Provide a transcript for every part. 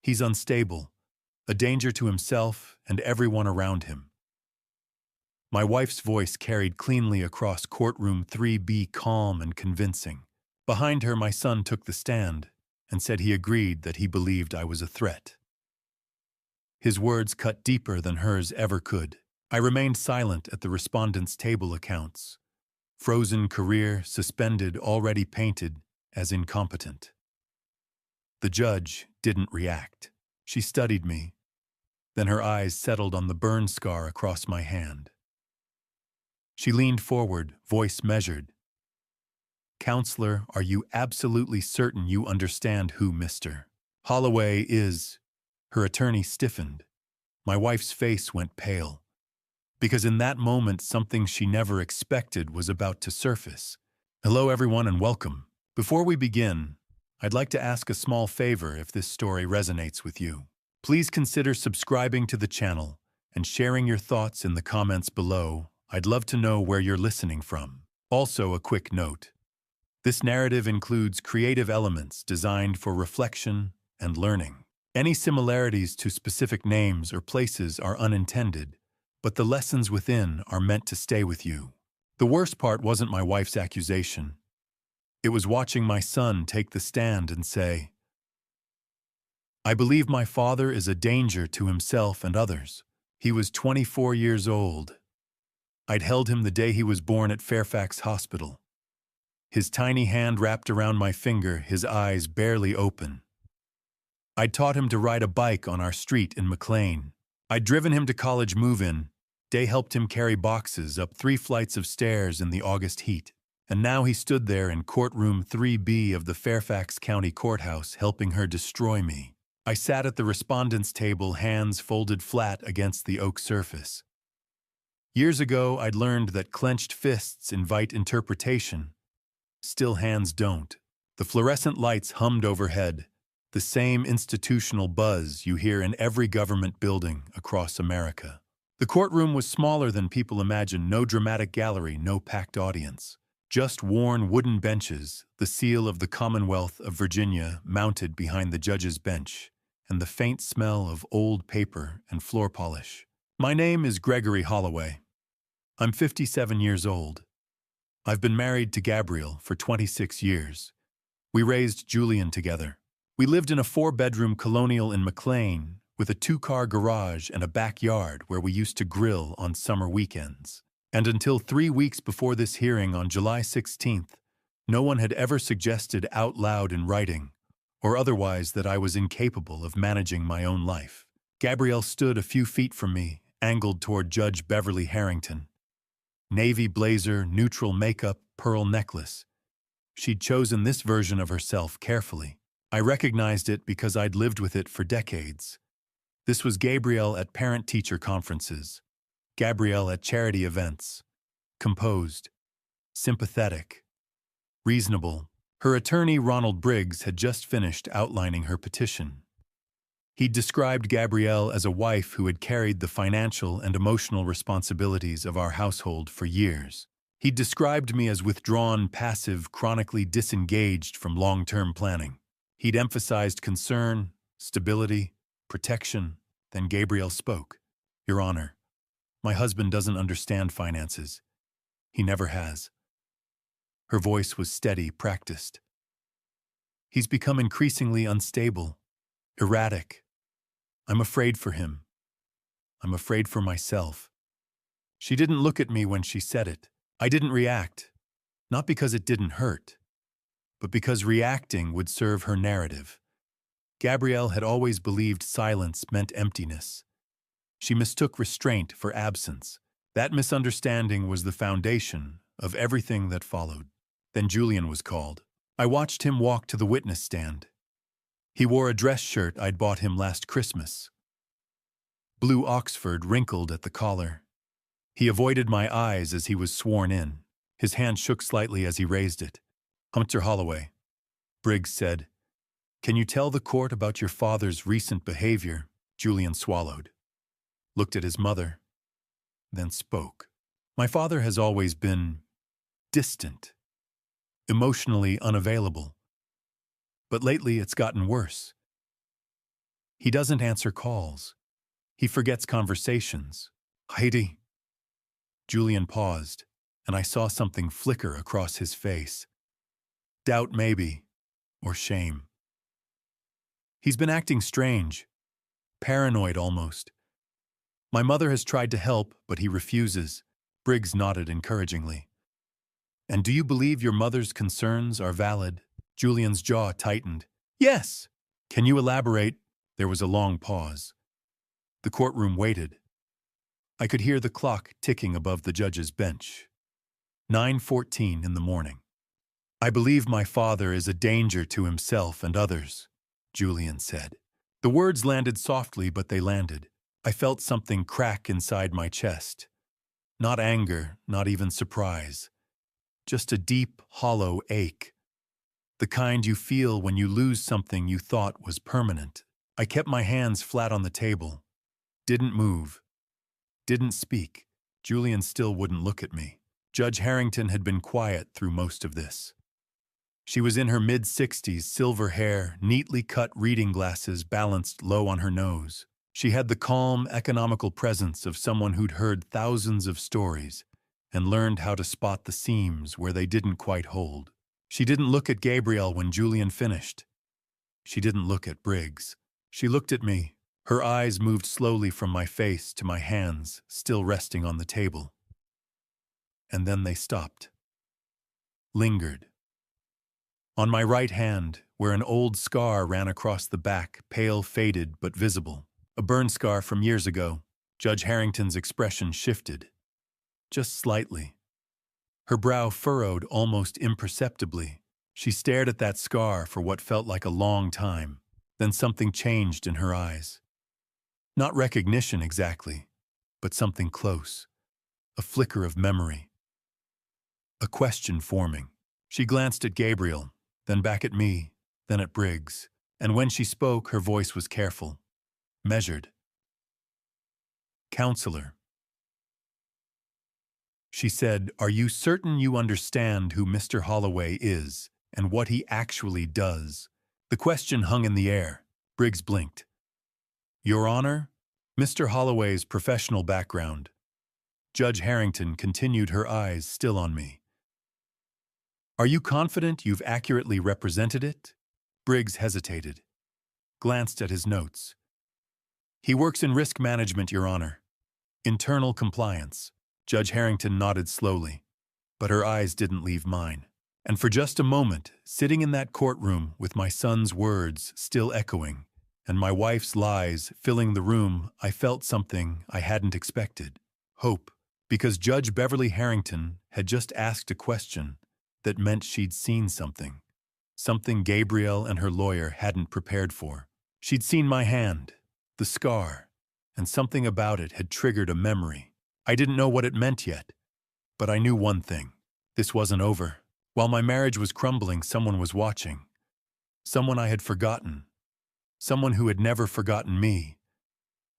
He's unstable, a danger to himself and everyone around him. My wife's voice carried cleanly across courtroom 3B, calm and convincing. Behind her, my son took the stand and said he agreed that he believed I was a threat. His words cut deeper than hers ever could. I remained silent at the respondents' table accounts. Frozen career, suspended, already painted as incompetent. The judge didn't react. She studied me. Then her eyes settled on the burn scar across my hand. She leaned forward, voice measured. "Counselor, are you absolutely certain you understand who Mr. Holloway is?" Her attorney stiffened. My wife's face went pale. Because in that moment, something she never expected was about to surface. Hello, everyone, and welcome. Before we begin, I'd like to ask a small favor if this story resonates with you. Please consider subscribing to the channel and sharing your thoughts in the comments below. I'd love to know where you're listening from. Also, a quick note. This narrative includes creative elements designed for reflection and learning. Any similarities to specific names or places are unintended, but the lessons within are meant to stay with you. The worst part wasn't my wife's accusation. It was watching my son take the stand and say, "I believe my father is a danger to himself and others." He was 24 years old. I'd held him the day he was born at Fairfax Hospital. His tiny hand wrapped around my finger, his eyes barely open. I'd taught him to ride a bike on our street in McLean. I'd driven him to college move-in. Day helped him carry boxes up 3 flights of stairs in the August heat. And now he stood there in courtroom 3B of the Fairfax County Courthouse, helping her destroy me. I sat at the respondents' table, hands folded flat against the oak surface. Years ago, I'd learned that clenched fists invite interpretation. Still hands don't. The fluorescent lights hummed overhead, the same institutional buzz you hear in every government building across America. The courtroom was smaller than people imagine, no dramatic gallery, no packed audience. Just worn wooden benches, the seal of the Commonwealth of Virginia mounted behind the judge's bench, and the faint smell of old paper and floor polish. My name is Gregory Holloway. I'm 57 years old. I've been married to Gabrielle for 26 years. We raised Julian together. We lived in a 4-bedroom colonial in McLean with a 2-car garage and a backyard where we used to grill on summer weekends. And until 3 weeks before this hearing on July 16th, no one had ever suggested out loud in writing or otherwise that I was incapable of managing my own life. Gabrielle stood a few feet from me, angled toward Judge Beverly Harrington. Navy blazer, neutral makeup, pearl necklace. She'd chosen this version of herself carefully. I recognized it because I'd lived with it for decades. This was Gabrielle at parent-teacher conferences. Gabrielle at charity events. Composed. Sympathetic. Reasonable. Her attorney, Ronald Briggs, had just finished outlining her petition. He'd described Gabrielle as a wife who had carried the financial and emotional responsibilities of our household for years. He'd described me as withdrawn, passive, chronically disengaged from long-term planning. He'd emphasized concern, stability, protection. Then Gabrielle spoke. "Your Honor, my husband doesn't understand finances. He never has." Her voice was steady, practiced. "He's become increasingly unstable, erratic. I'm afraid for him. I'm afraid for myself." She didn't look at me when she said it. I didn't react, not because it didn't hurt, but because reacting would serve her narrative. Gabrielle had always believed silence meant emptiness. She mistook restraint for absence. That misunderstanding was the foundation of everything that followed. Then Julian was called. I watched him walk to the witness stand. He wore a dress shirt I'd bought him last Christmas. Blue Oxford wrinkled at the collar. He avoided my eyes as he was sworn in. His hand shook slightly as he raised it. "Hunter Holloway," Briggs said. "Can you tell the court about your father's recent behavior?" Julian swallowed, looked at his mother, then spoke. "My father has always been distant, emotionally unavailable. But lately it's gotten worse. He doesn't answer calls. He forgets conversations. Heidi. Julian paused, and I saw something flicker across his face. Doubt maybe, or shame. He's been acting strange, paranoid almost. My mother has tried to help, but he refuses. Briggs nodded encouragingly. And do you believe your mother's concerns are valid? Julian's jaw tightened. Yes. Can you elaborate? There was a long pause. The courtroom waited. I could hear the clock ticking above the judge's bench. 9:14 in the morning. I believe my father is a danger to himself and others, Julian said. The words landed softly, but they landed. I felt something crack inside my chest. Not anger, not even surprise. Just a deep, hollow ache. The kind you feel when you lose something you thought was permanent. I kept my hands flat on the table. Didn't move. Didn't speak. Julian still wouldn't look at me. Judge Harrington had been quiet through most of this. She was in her mid-60s, silver hair, neatly cut reading glasses balanced low on her nose. She had the calm, economical presence of someone who'd heard thousands of stories and learned how to spot the seams where they didn't quite hold. She didn't look at Gabriel when Julian finished. She didn't look at Briggs. She looked at me. Her eyes moved slowly from my face to my hands, still resting on the table. And then they stopped. Lingered. On my right hand, where an old scar ran across the back, pale, faded, but visible. A burn scar from years ago. Judge Harrington's expression shifted. Just slightly. Her brow furrowed almost imperceptibly. She stared at that scar for what felt like a long time. Then something changed in her eyes. Not recognition exactly, but something close. A flicker of memory. A question forming. She glanced at Gabriel, then back at me, then at Briggs. And when she spoke, her voice was careful. Measured. Counselor. She said, "Are you certain you understand who Mr. Holloway is and what he actually does?" The question hung in the air. Briggs blinked. Your Honor, Mr. Holloway's professional background. Judge Harrington continued, her eyes still on me. Are you confident you've accurately represented it? Briggs hesitated, glanced at his notes. He works in risk management, Your Honor. Internal compliance. Judge Harrington nodded slowly, but her eyes didn't leave mine. And for just a moment, sitting in that courtroom with my son's words still echoing, and my wife's lies filling the room, I felt something I hadn't expected. Hope, because Judge Beverly Harrington had just asked a question that meant she'd seen something. Something Gabriel and her lawyer hadn't prepared for. She'd seen my hand, the scar, and something about it had triggered a memory. I didn't know what it meant yet, but I knew one thing. This wasn't over. While my marriage was crumbling, someone was watching. Someone I had forgotten. Someone who had never forgotten me.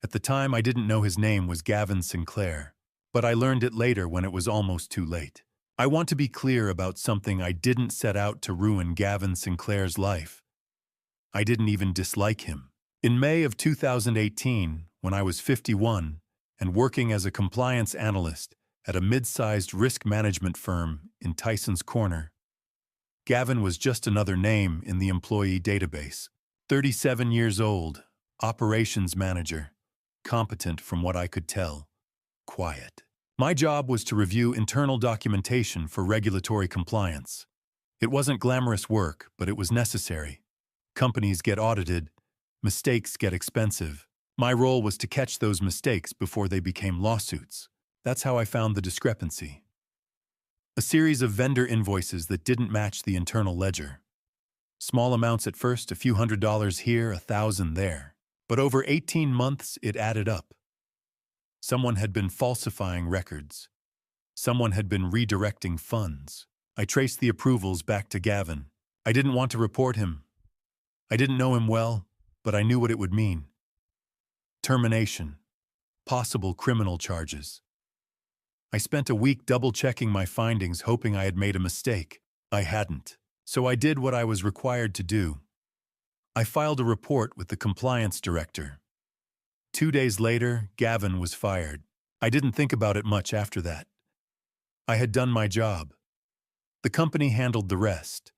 At the time, I didn't know his name was Gavin Sinclair, but I learned it later when it was almost too late. I want to be clear about something. I didn't set out to ruin Gavin Sinclair's life. I didn't even dislike him. In May of 2018, when I was 51 and working as a compliance analyst at a mid-sized risk management firm in Tyson's Corner, Gavin was just another name in the employee database. 37 years old, operations manager, competent from what I could tell, quiet. My job was to review internal documentation for regulatory compliance. It wasn't glamorous work, but it was necessary. Companies get audited, mistakes get expensive. My role was to catch those mistakes before they became lawsuits. That's how I found the discrepancy. A series of vendor invoices that didn't match the internal ledger. Small amounts at first, a few $100s here, 1,000 there. But over 18 months, it added up. Someone had been falsifying records. Someone had been redirecting funds. I traced the approvals back to Gavin. I didn't want to report him. I didn't know him well, but I knew what it would mean. Termination. Possible criminal charges. I spent a week double-checking my findings, hoping I had made a mistake. I hadn't. So I did what I was required to do. I filed a report with the compliance director. 2 days later, Gavin was fired. I didn't think about it much after that. I had done my job. The company handled the rest.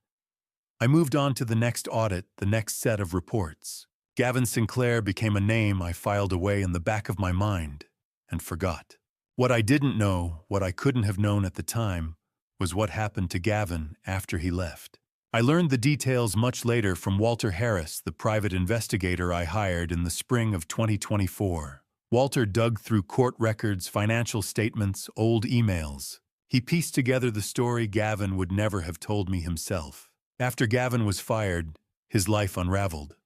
I moved on to the next audit, the next set of reports. Gavin Sinclair became a name I filed away in the back of my mind and forgot. What I didn't know, what I couldn't have known at the time, was what happened to Gavin after he left. I learned the details much later from Walter Harris, the private investigator I hired in the spring of 2024. Walter dug through court records, financial statements, old emails. He pieced together the story Gavin would never have told me himself. After Gavin was fired, his life unraveled.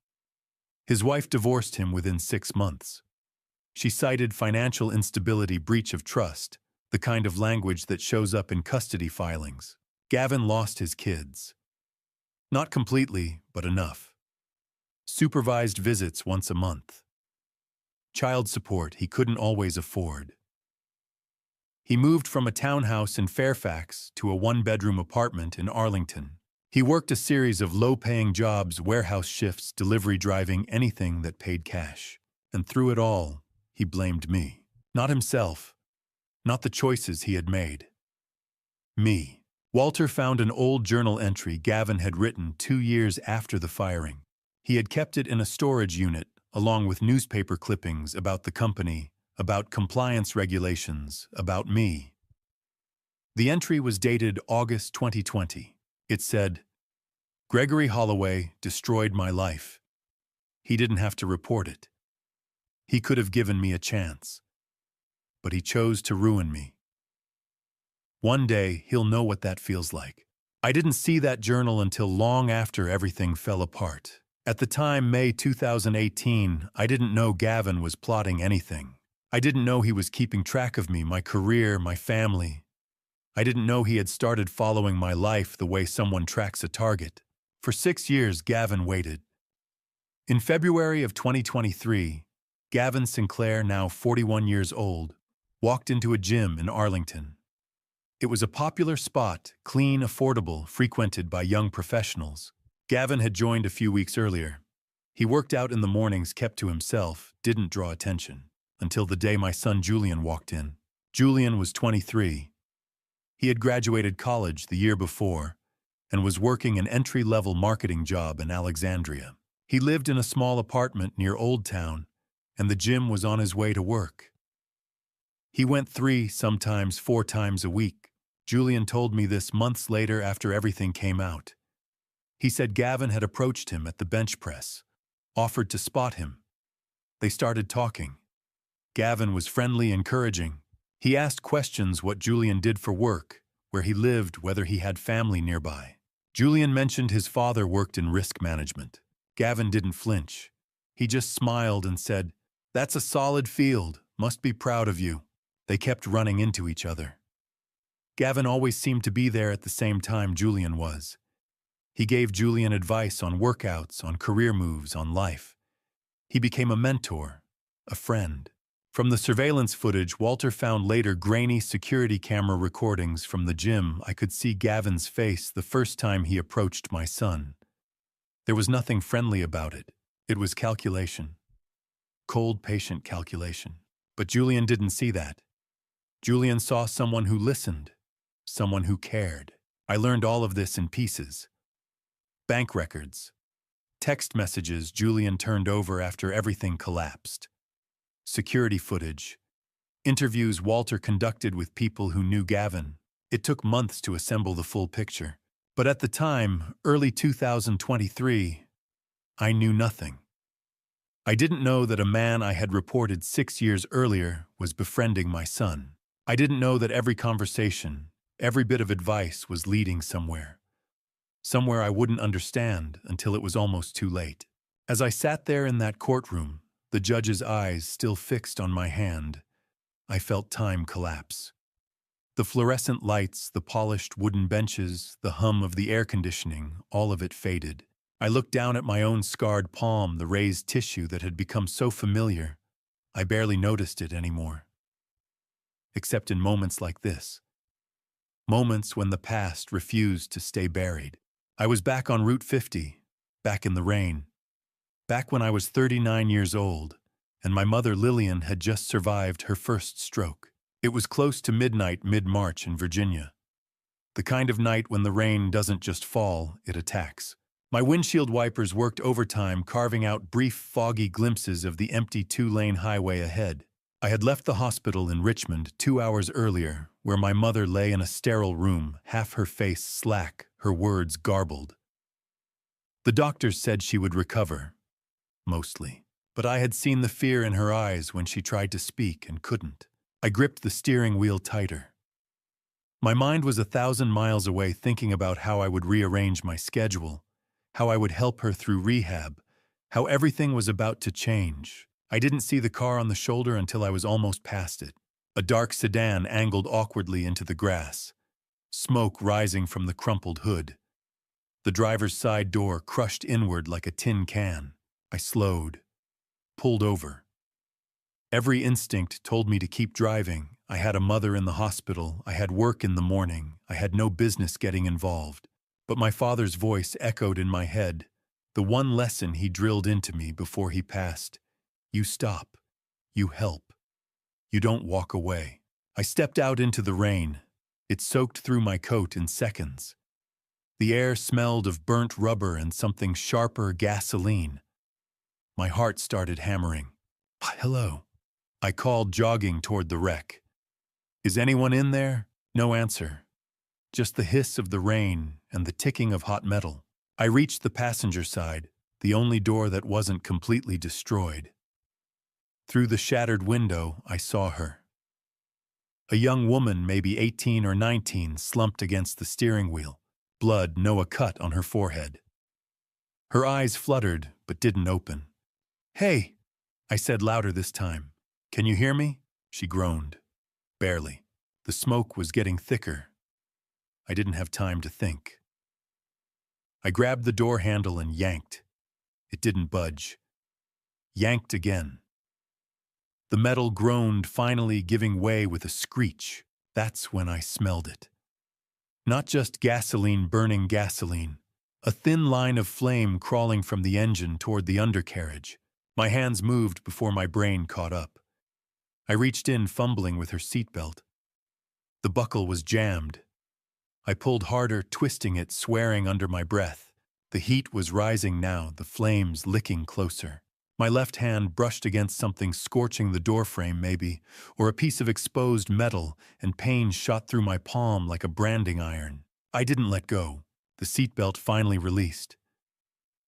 His wife divorced him within 6 months. She cited financial instability, breach of trust, the kind of language that shows up in custody filings. Gavin lost his kids. Not completely, but enough. Supervised visits once a month. Child support he couldn't always afford. He moved from a townhouse in Fairfax to a one-bedroom apartment in Arlington. He worked a series of low-paying jobs, warehouse shifts, delivery driving, anything that paid cash. And through it all, he blamed me. Not himself. Not the choices he had made. Me. Walter found an old journal entry Gavin had written 2 years after the firing. He had kept it in a storage unit, along with newspaper clippings about the company, about compliance regulations, about me. The entry was dated August 2020. It said, "Gregory Holloway destroyed my life. He didn't have to report it. He could have given me a chance. But he chose to ruin me. One day, he'll know what that feels like." I didn't see that journal until long after everything fell apart. At the time, May 2018, I didn't know Gavin was plotting anything. I didn't know he was keeping track of me, my career, my family. I didn't know he had started following my life the way someone tracks a target. For 6 years, Gavin waited. In February of 2023, Gavin Sinclair, now 41 years old, walked into a gym in Arlington. It was a popular spot, clean, affordable, frequented by young professionals. Gavin had joined a few weeks earlier. He worked out in the mornings, kept to himself, didn't draw attention, until the day my son Julian walked in. Julian was 23. He had graduated college the year before and was working an entry-level marketing job in Alexandria. He lived in a small apartment near Old Town, and the gym was on his way to work. He went 3, sometimes 4 times a week. Julian told me this months later after everything came out. He said Gavin had approached him at the bench press, offered to spot him. They started talking. Gavin was friendly, encouraging. He asked questions what Julian did for work, where he lived, whether he had family nearby. Julian mentioned his father worked in risk management. Gavin didn't flinch. He just smiled and said, "That's a solid field. Must be proud of you." They kept running into each other. Gavin always seemed to be there at the same time Julian was. He gave Julian advice on workouts, on career moves, on life. He became a mentor, a friend. From the surveillance footage Walter found later, grainy security camera recordings from the gym, I could see Gavin's face the first time he approached my son. There was nothing friendly about it. It was calculation. Cold, patient calculation. But Julian didn't see that. Julian saw someone who listened, someone who cared. I learned all of this in pieces. Bank records. Text messages Julian turned over after everything collapsed. Security footage. Interviews Walter conducted with people who knew Gavin. It took months to assemble the full picture. But at the time, early 2023, I knew nothing. I didn't know that a man I had reported 6 years earlier was befriending my son. I didn't know that every conversation, every bit of advice was leading somewhere. Somewhere I wouldn't understand until it was almost too late. As I sat there in that courtroom, the judge's eyes still fixed on my hand, I felt time collapse. The fluorescent lights, the polished wooden benches, the hum of the air conditioning, all of it faded. I looked down at my own scarred palm, the raised tissue that had become so familiar, I barely noticed it anymore. Except in moments like this. Moments when the past refused to stay buried. I was back on Route 50, back in the rain. back when I was 39 years old, and my mother Lillian had just survived her first stroke. It was close to midnight mid-March in Virginia. The kind of night when the rain doesn't just fall, it attacks. My windshield wipers worked overtime, carving out brief, foggy glimpses of the empty two-lane highway ahead. I had left the hospital in Richmond 2 hours earlier, where my mother lay in a sterile room, half her face slack, her words garbled. The doctors said she would recover, mostly. But I had seen the fear in her eyes when she tried to speak and couldn't. I gripped the steering wheel tighter. My mind was 1,000 miles away, thinking about how I would rearrange my schedule, how I would help her through rehab, how everything was about to change. I didn't see the car on the shoulder until I was almost past it. A dark sedan angled awkwardly into the grass, smoke rising from the crumpled hood. The driver's side door crushed inward like a tin can. I slowed, pulled over. Every instinct told me to keep driving. I had a mother in the hospital, I had work in the morning, I had no business getting involved. But my father's voice echoed in my head, the one lesson he drilled into me before he passed. You stop. You help. You don't walk away. I stepped out into the rain. It soaked through my coat in seconds. The air smelled of burnt rubber and something sharper, gasoline. My heart started hammering. Hello. I called, jogging toward the wreck. Is anyone in there? No answer. Just the hiss of the rain and the ticking of hot metal. I reached the passenger side, the only door that wasn't completely destroyed. Through the shattered window, I saw her. A young woman, maybe 18 or 19, slumped against the steering wheel, blood, a cut on her forehead. Her eyes fluttered, but didn't open. Hey, I said louder this time. Can you hear me? She groaned. Barely. The smoke was getting thicker. I didn't have time to think. I grabbed the door handle and yanked. It didn't budge. Yanked again. The metal groaned, finally giving way with a screech. That's when I smelled it. Not just gasoline burning gasoline. A thin line of flame crawling from the engine toward the undercarriage. My hands moved before my brain caught up. I reached in, fumbling with her seatbelt. The buckle was jammed. I pulled harder, twisting it, swearing under my breath. The heat was rising now, the flames licking closer. My left hand brushed against something, scorching the doorframe maybe, or a piece of exposed metal, and pain shot through my palm like a branding iron. I didn't let go. The seatbelt finally released.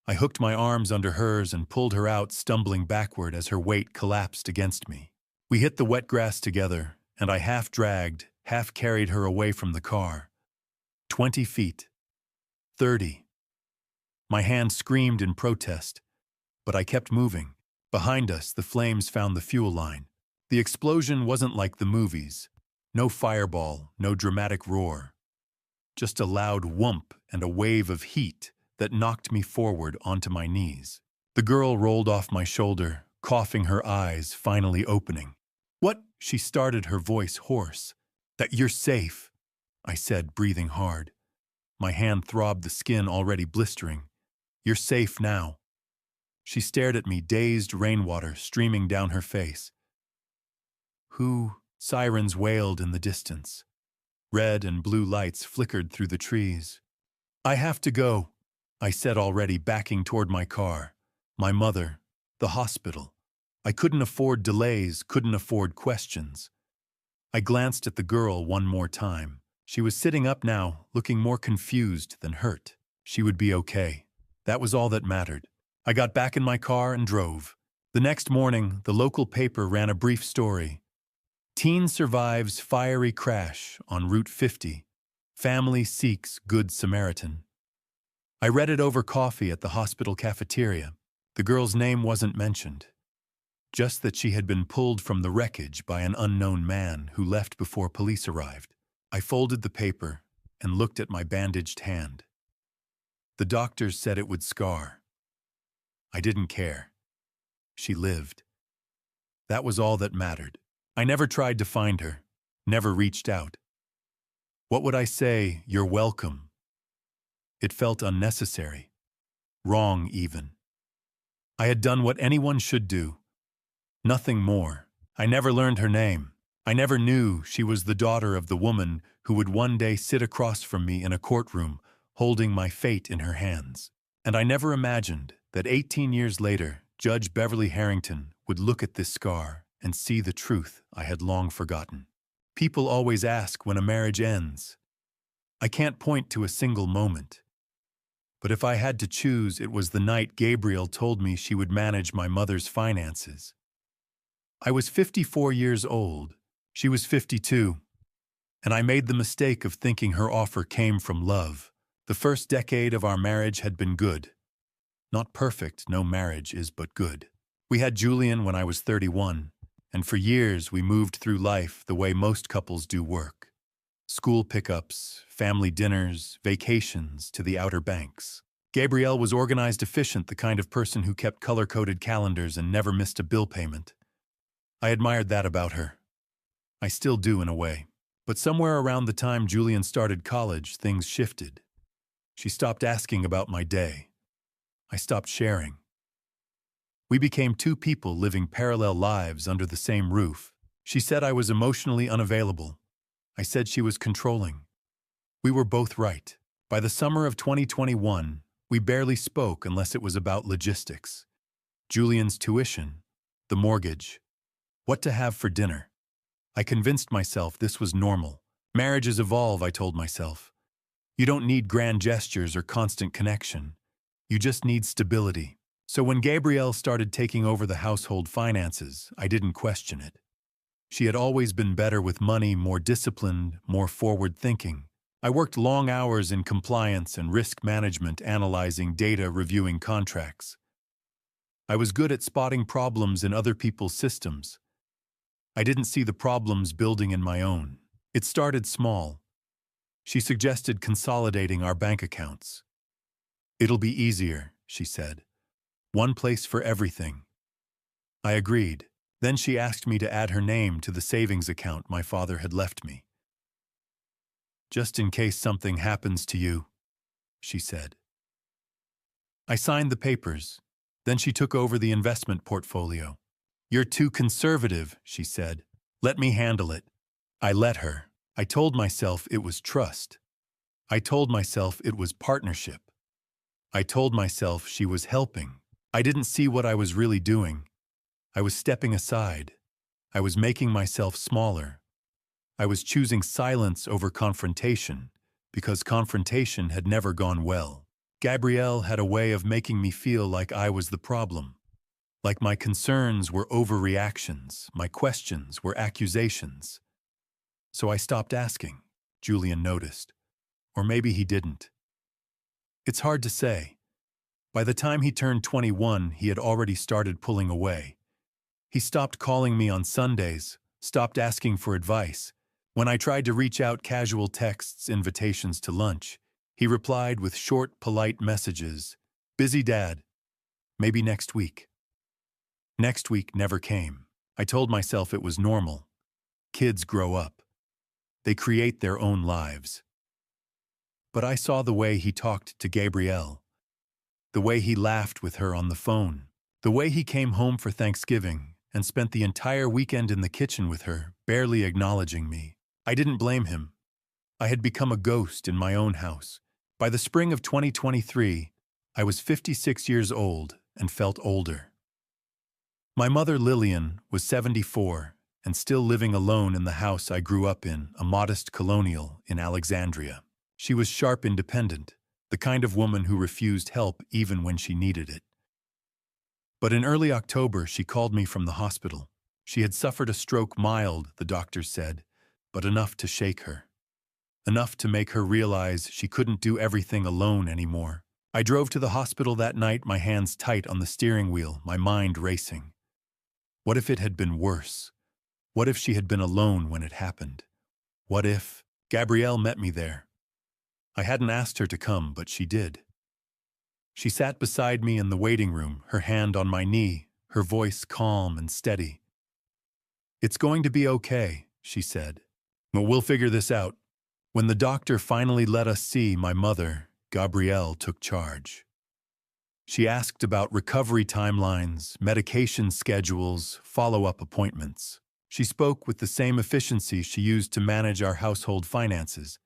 I hooked my arms under hers and pulled her out, stumbling backward as her weight collapsed against me. We hit the wet grass together, and I half dragged, half carried her away from the car. 20 feet. 30. My hand screamed in protest, but I kept moving. Behind us, the flames found the fuel line. The explosion wasn't like the movies. No fireball, no dramatic roar. Just a loud whoomp and a wave of heat that knocked me forward onto my knees. The girl rolled off my shoulder, coughing, her eyes finally opening. What? She started, her voice hoarse. That you're safe, I said, breathing hard. My hand throbbed, the skin already blistering. You're safe now. She stared at me, dazed, rainwater streaming down her face. Who? Sirens wailed in the distance. Red and blue lights flickered through the trees. I have to go, I said, already backing toward my car. My mother, the hospital. I couldn't afford delays, couldn't afford questions. I glanced at the girl one more time. She was sitting up now, looking more confused than hurt. She would be okay. That was all that mattered. I got back in my car and drove. The next morning, the local paper ran a brief story. Teen survives fiery crash on Route 50. Family seeks Good Samaritan. I read it over coffee at the hospital cafeteria. The girl's name wasn't mentioned. Just that she had been pulled from the wreckage by an unknown man who left before police arrived. I folded the paper and looked at my bandaged hand. The doctors said it would scar. I didn't care. She lived. That was all that mattered. I never tried to find her, never reached out. What would I say? You're welcome. It felt unnecessary. Wrong, even. I had done what anyone should do. Nothing more. I never learned her name. I never knew she was the daughter of the woman who would one day sit across from me in a courtroom, holding my fate in her hands. And I never imagined that 18 years later, Judge Beverly Harrington would look at this scar and see the truth I had long forgotten. People always ask when a marriage ends. I can't point to a single moment. But if I had to choose, it was the night Gabrielle told me she would manage my mother's finances. I was 54 years old. She was 52. And I made the mistake of thinking her offer came from love. The first decade of our marriage had been good. Not perfect, no marriage is but good. We had Julian when I was 31, and for years we moved through life the way most couples do work. School pickups, family dinners, vacations to the Outer Banks. Gabrielle was organized, efficient, the kind of person who kept color-coded calendars and never missed a bill payment. I admired that about her. I still do in a way. But somewhere around the time Julian started college, things shifted. She stopped asking about my day. I stopped sharing. We became two people living parallel lives under the same roof. She said I was emotionally unavailable. I said she was controlling. We were both right. By the summer of 2021, we barely spoke unless it was about logistics. Julian's tuition, the mortgage, what to have for dinner. I convinced myself this was normal. Marriages evolve, I told myself. You don't need grand gestures or constant connection. You just need stability. So when Gabrielle started taking over the household finances, I didn't question it. She had always been better with money, more disciplined, more forward-thinking. I worked long hours in compliance and risk management, analyzing data, reviewing contracts. I was good at spotting problems in other people's systems. I didn't see the problems building in my own. It started small. She suggested consolidating our bank accounts. It'll be easier, she said. One place for everything. I agreed. Then she asked me to add her name to the savings account my father had left me. Just in case something happens to you, she said. I signed the papers. Then she took over the investment portfolio. You're too conservative, she said. Let me handle it. I let her. I told myself it was trust. I told myself it was partnership. I told myself she was helping. I didn't see what I was really doing. I was stepping aside. I was making myself smaller. I was choosing silence over confrontation because confrontation had never gone well. Gabrielle had a way of making me feel like I was the problem. Like my concerns were overreactions, my questions were accusations. So I stopped asking, Julian noticed. Or maybe he didn't. It's hard to say. By the time he turned 21, he had already started pulling away. He stopped calling me on Sundays, stopped asking for advice. When I tried to reach out, casual texts, invitations to lunch, he replied with short, polite messages. Busy, Dad. Maybe next week. Next week never came. I told myself it was normal. Kids grow up. They create their own lives. But I saw the way he talked to Gabrielle, the way he laughed with her on the phone, the way he came home for Thanksgiving and spent the entire weekend in the kitchen with her, barely acknowledging me. I didn't blame him. I had become a ghost in my own house. By the spring of 2023, I was 56 years old and felt older. My mother, Lillian, was 74 and still living alone in the house I grew up in, a modest colonial in Alexandria. She was sharp, independent, the kind of woman who refused help even when she needed it. But in early October, she called me from the hospital. She had suffered a stroke, mild, the doctors said, but enough to shake her. Enough to make her realize she couldn't do everything alone anymore. I drove to the hospital that night, my hands tight on the steering wheel, my mind racing. What if it had been worse? What if she had been alone when it happened? What if Gabrielle met me there? I hadn't asked her to come, but she did. She sat beside me in the waiting room, her hand on my knee, her voice calm and steady. It's going to be okay, she said. But we'll figure this out. When the doctor finally let us see my mother, Gabrielle took charge. She asked about recovery timelines, medication schedules, follow-up appointments. She spoke with the same efficiency she used to manage our household finances,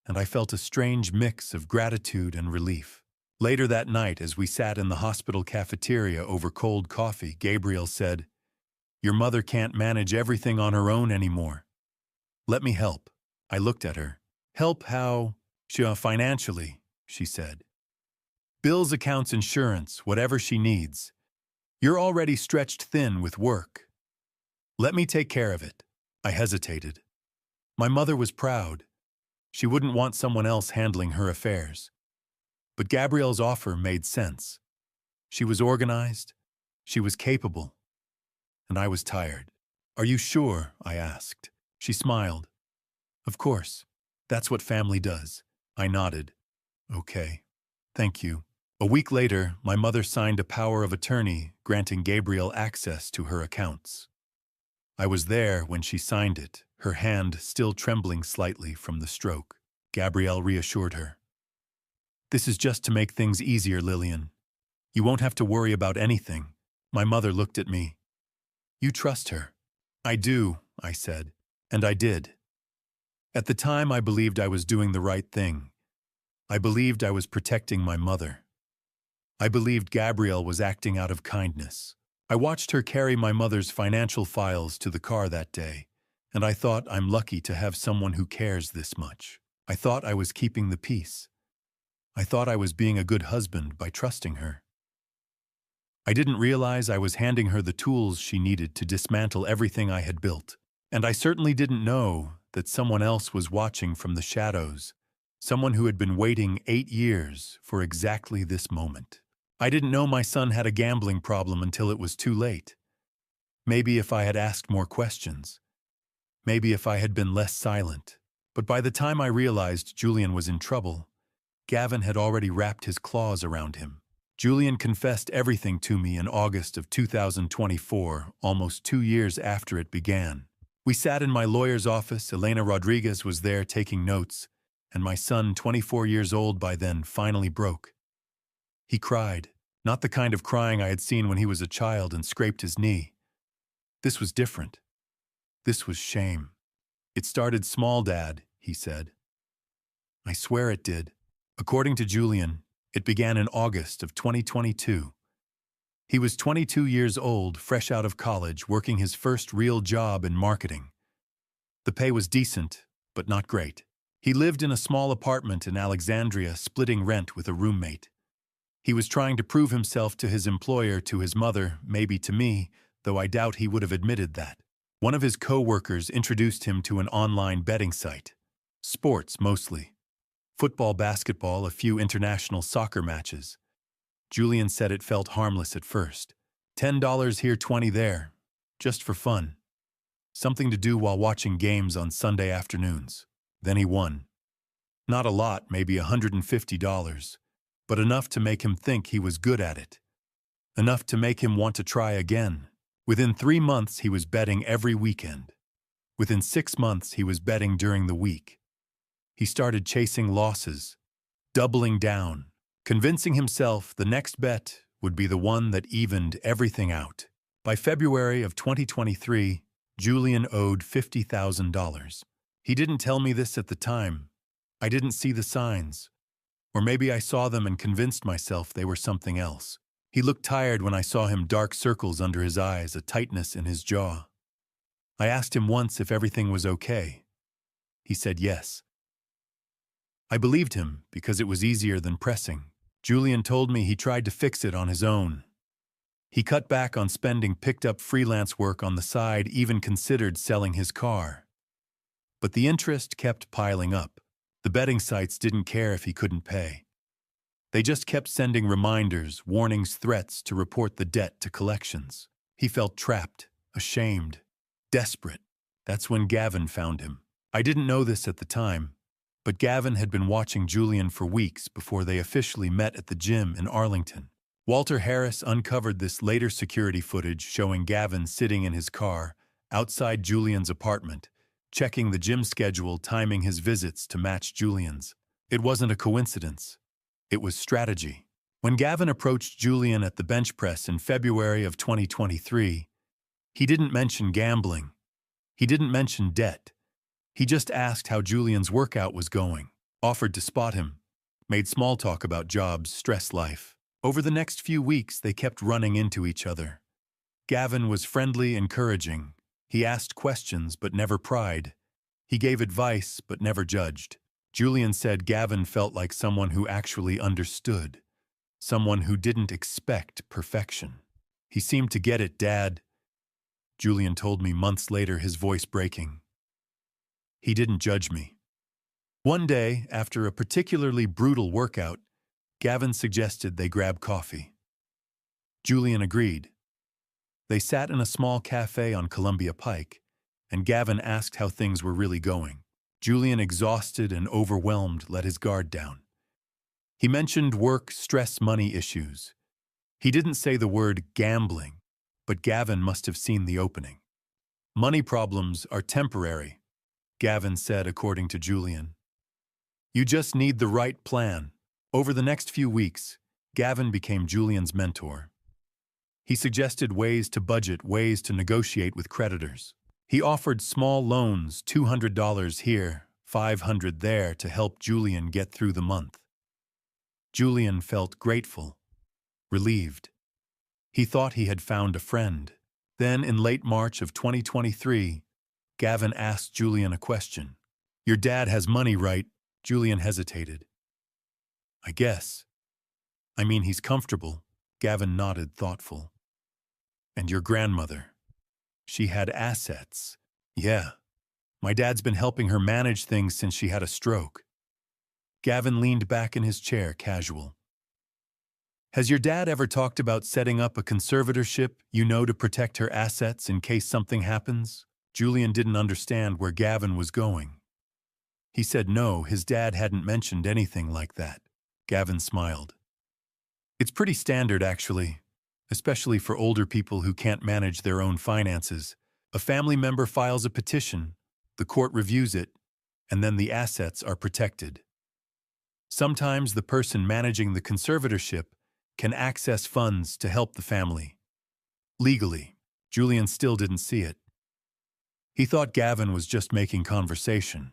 and I felt a strange mix of gratitude and relief. Later that night, as we sat in the hospital cafeteria over cold coffee, Gabriel said, "Your mother can't manage everything on her own anymore. Let me help." I looked at her. "Help how?" "Financially," she said. "Bills, accounts, insurance, whatever she needs. You're already stretched thin with work. Let me take care of it." I hesitated. My mother was proud. She wouldn't want someone else handling her affairs. But Gabrielle's offer made sense. She was organized, she was capable, and I was tired. "Are you sure?" I asked. She smiled. "Of course. That's what family does." I nodded. "Okay. Thank you." A week later, my mother signed a power of attorney granting Gabrielle access to her accounts. I was there when she signed it, her hand still trembling slightly from the stroke. Gabrielle reassured her. "This is just to make things easier, Lillian. You won't have to worry about anything." My mother looked at me. "You trust her?" "I do," I said, and I did. At the time, I believed I was doing the right thing. I believed I was protecting my mother. I believed Gabrielle was acting out of kindness. I watched her carry my mother's financial files to the car that day, and I thought, I'm lucky to have someone who cares this much. I thought I was keeping the peace. I thought I was being a good husband by trusting her. I didn't realize I was handing her the tools she needed to dismantle everything I had built. And I certainly didn't know that someone else was watching from the shadows, someone who had been waiting 8 years for exactly this moment. I didn't know my son had a gambling problem until it was too late. Maybe if I had asked more questions. Maybe if I had been less silent. But by the time I realized Julian was in trouble, Gavin had already wrapped his claws around him. Julian confessed everything to me in August of 2024, almost 2 years after it began. We sat in my lawyer's office. Elena Rodriguez was there taking notes, and my son, 24 years old by then, finally broke. He cried, not the kind of crying I had seen when he was a child and scraped his knee. This was different. This was shame. "It started small, Dad," he said. I swear it did. According to Julian, it began in August of 2022. He was 22 years old, fresh out of college, working his first real job in marketing. The pay was decent, but not great. He lived in a small apartment in Alexandria, splitting rent with a roommate. He was trying to prove himself to his employer, to his mother, maybe to me, though I doubt he would have admitted that. One of his co-workers introduced him to an online betting site. Sports, mostly. Football, basketball, a few international soccer matches. Julian said it felt harmless at first. $10 here, 20 there. Just for fun. Something to do while watching games on Sunday afternoons. Then he won. Not a lot, maybe $150, but enough to make him think he was good at it. Enough to make him want to try again. Within 3 months, he was betting every weekend. Within 6 months, he was betting during the week. He started chasing losses, doubling down, convincing himself the next bet would be the one that evened everything out. By February of 2023, Julian owed $50,000. He didn't tell me this at the time. I didn't see the signs. Or maybe I saw them and convinced myself they were something else. He looked tired when I saw him, dark circles under his eyes, a tightness in his jaw. I asked him once if everything was okay. He said yes. I believed him because it was easier than pressing. Julian told me he tried to fix it on his own. He cut back on spending, picked up freelance work on the side, even considered selling his car. But the interest kept piling up. The betting sites didn't care if he couldn't pay. They just kept sending reminders, warnings, threats to report the debt to collections. He felt trapped, ashamed, desperate. That's when Gavin found him. I didn't know this at the time, but Gavin had been watching Julian for weeks before they officially met at the gym in Arlington. Walter Harris uncovered this later security footage showing Gavin sitting in his car outside Julian's apartment, checking the gym schedule, timing his visits to match Julian's. It wasn't a coincidence. It was strategy. When Gavin approached Julian at the bench press in February of 2023, he didn't mention gambling. He didn't mention debt. He just asked how Julian's workout was going, offered to spot him, made small talk about jobs, stress life. Over the next few weeks, they kept running into each other. Gavin was friendly, encouraging. He asked questions but never pried. He gave advice but never judged. Julian said Gavin felt like someone who actually understood, someone who didn't expect perfection. "He seemed to get it, Dad," Julian told me months later, his voice breaking. "He didn't judge me." One day, after a particularly brutal workout, Gavin suggested they grab coffee. Julian agreed. They sat in a small cafe on Columbia Pike, and Gavin asked how things were really going. Julian, exhausted and overwhelmed, let his guard down. He mentioned work, stress, money issues. He didn't say the word gambling, but Gavin must have seen the opening. "Money problems are temporary," Gavin said, according to Julian. "You just need the right plan." Over the next few weeks, Gavin became Julian's mentor. He suggested ways to budget, ways to negotiate with creditors. He offered small loans, $200 here, $500 there, to help Julian get through the month. Julian felt grateful, relieved. He thought he had found a friend. Then, in late March of 2023, Gavin asked Julian a question. "Your dad has money, right?" Julian hesitated. "I guess. I mean, he's comfortable." Gavin nodded, thoughtful. "And your grandmother? She had assets." "Yeah. My dad's been helping her manage things since she had a stroke." Gavin leaned back in his chair, casual. "Has your dad ever talked about setting up a conservatorship, to protect her assets in case something happens?" Julian didn't understand where Gavin was going. He said no, his dad hadn't mentioned anything like that. Gavin smiled. "It's pretty standard, actually, especially for older people who can't manage their own finances. A family member files a petition, the court reviews it, and then the assets are protected. Sometimes the person managing the conservatorship can access funds to help the family. Legally." Julian still didn't see it. He thought Gavin was just making conversation.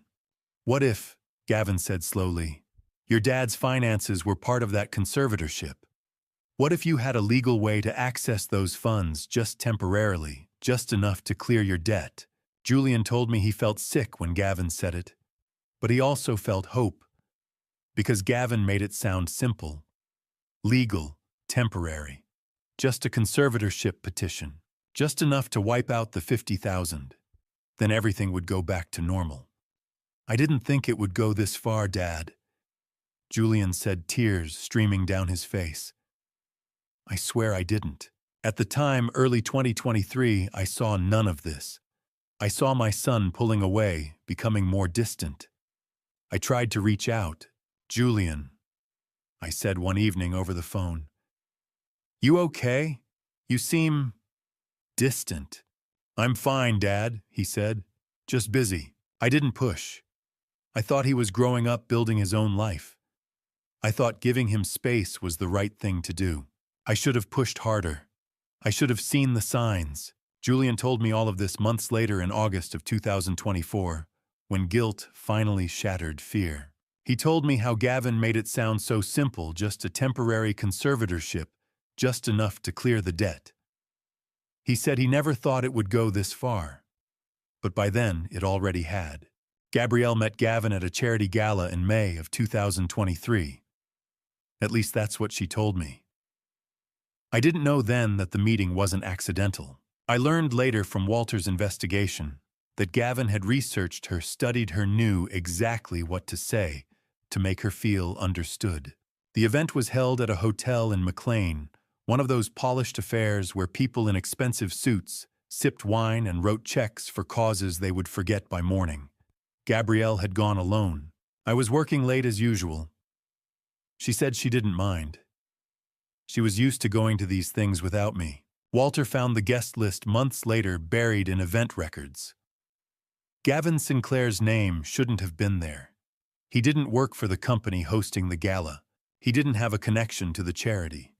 "What if," Gavin said slowly, "your dad's finances were part of that conservatorship? What if you had a legal way to access those funds just temporarily, just enough to clear your debt?" Julian told me he felt sick when Gavin said it, but he also felt hope, because Gavin made it sound simple. Legal, temporary, just a conservatorship petition, just enough to wipe out the $50,000. Then everything would go back to normal. "I didn't think it would go this far, Dad," Julian said, tears streaming down his face. "I swear I didn't. At the time, early 2023, I saw none of this. I saw my son pulling away, becoming more distant. I tried to reach out. Julian," I said one evening over the phone, "you okay? You seem distant." "I'm fine, Dad," he said. "Just busy." I didn't push. I thought he was growing up, building his own life. I thought giving him space was the right thing to do. I should have pushed harder. I should have seen the signs. Julian told me all of this months later in August of 2024, when guilt finally shattered fear. He told me how Gavin made it sound so simple, just a temporary conservatorship, just enough to clear the debt. He said he never thought it would go this far. But by then, it already had. Gabrielle met Gavin at a charity gala in May of 2023. At least that's what she told me. I didn't know then that the meeting wasn't accidental. I learned later from Walter's investigation that Gavin had researched her, studied her, knew exactly what to say to make her feel understood. The event was held at a hotel in McLean, one of those polished affairs where people in expensive suits sipped wine and wrote checks for causes they would forget by morning. Gabrielle had gone alone. I was working late as usual. She said she didn't mind. She was used to going to these things without me. Walter found the guest list months later buried in event records. Gavin Sinclair's name shouldn't have been there. He didn't work for the company hosting the gala. He didn't have a connection to the charity.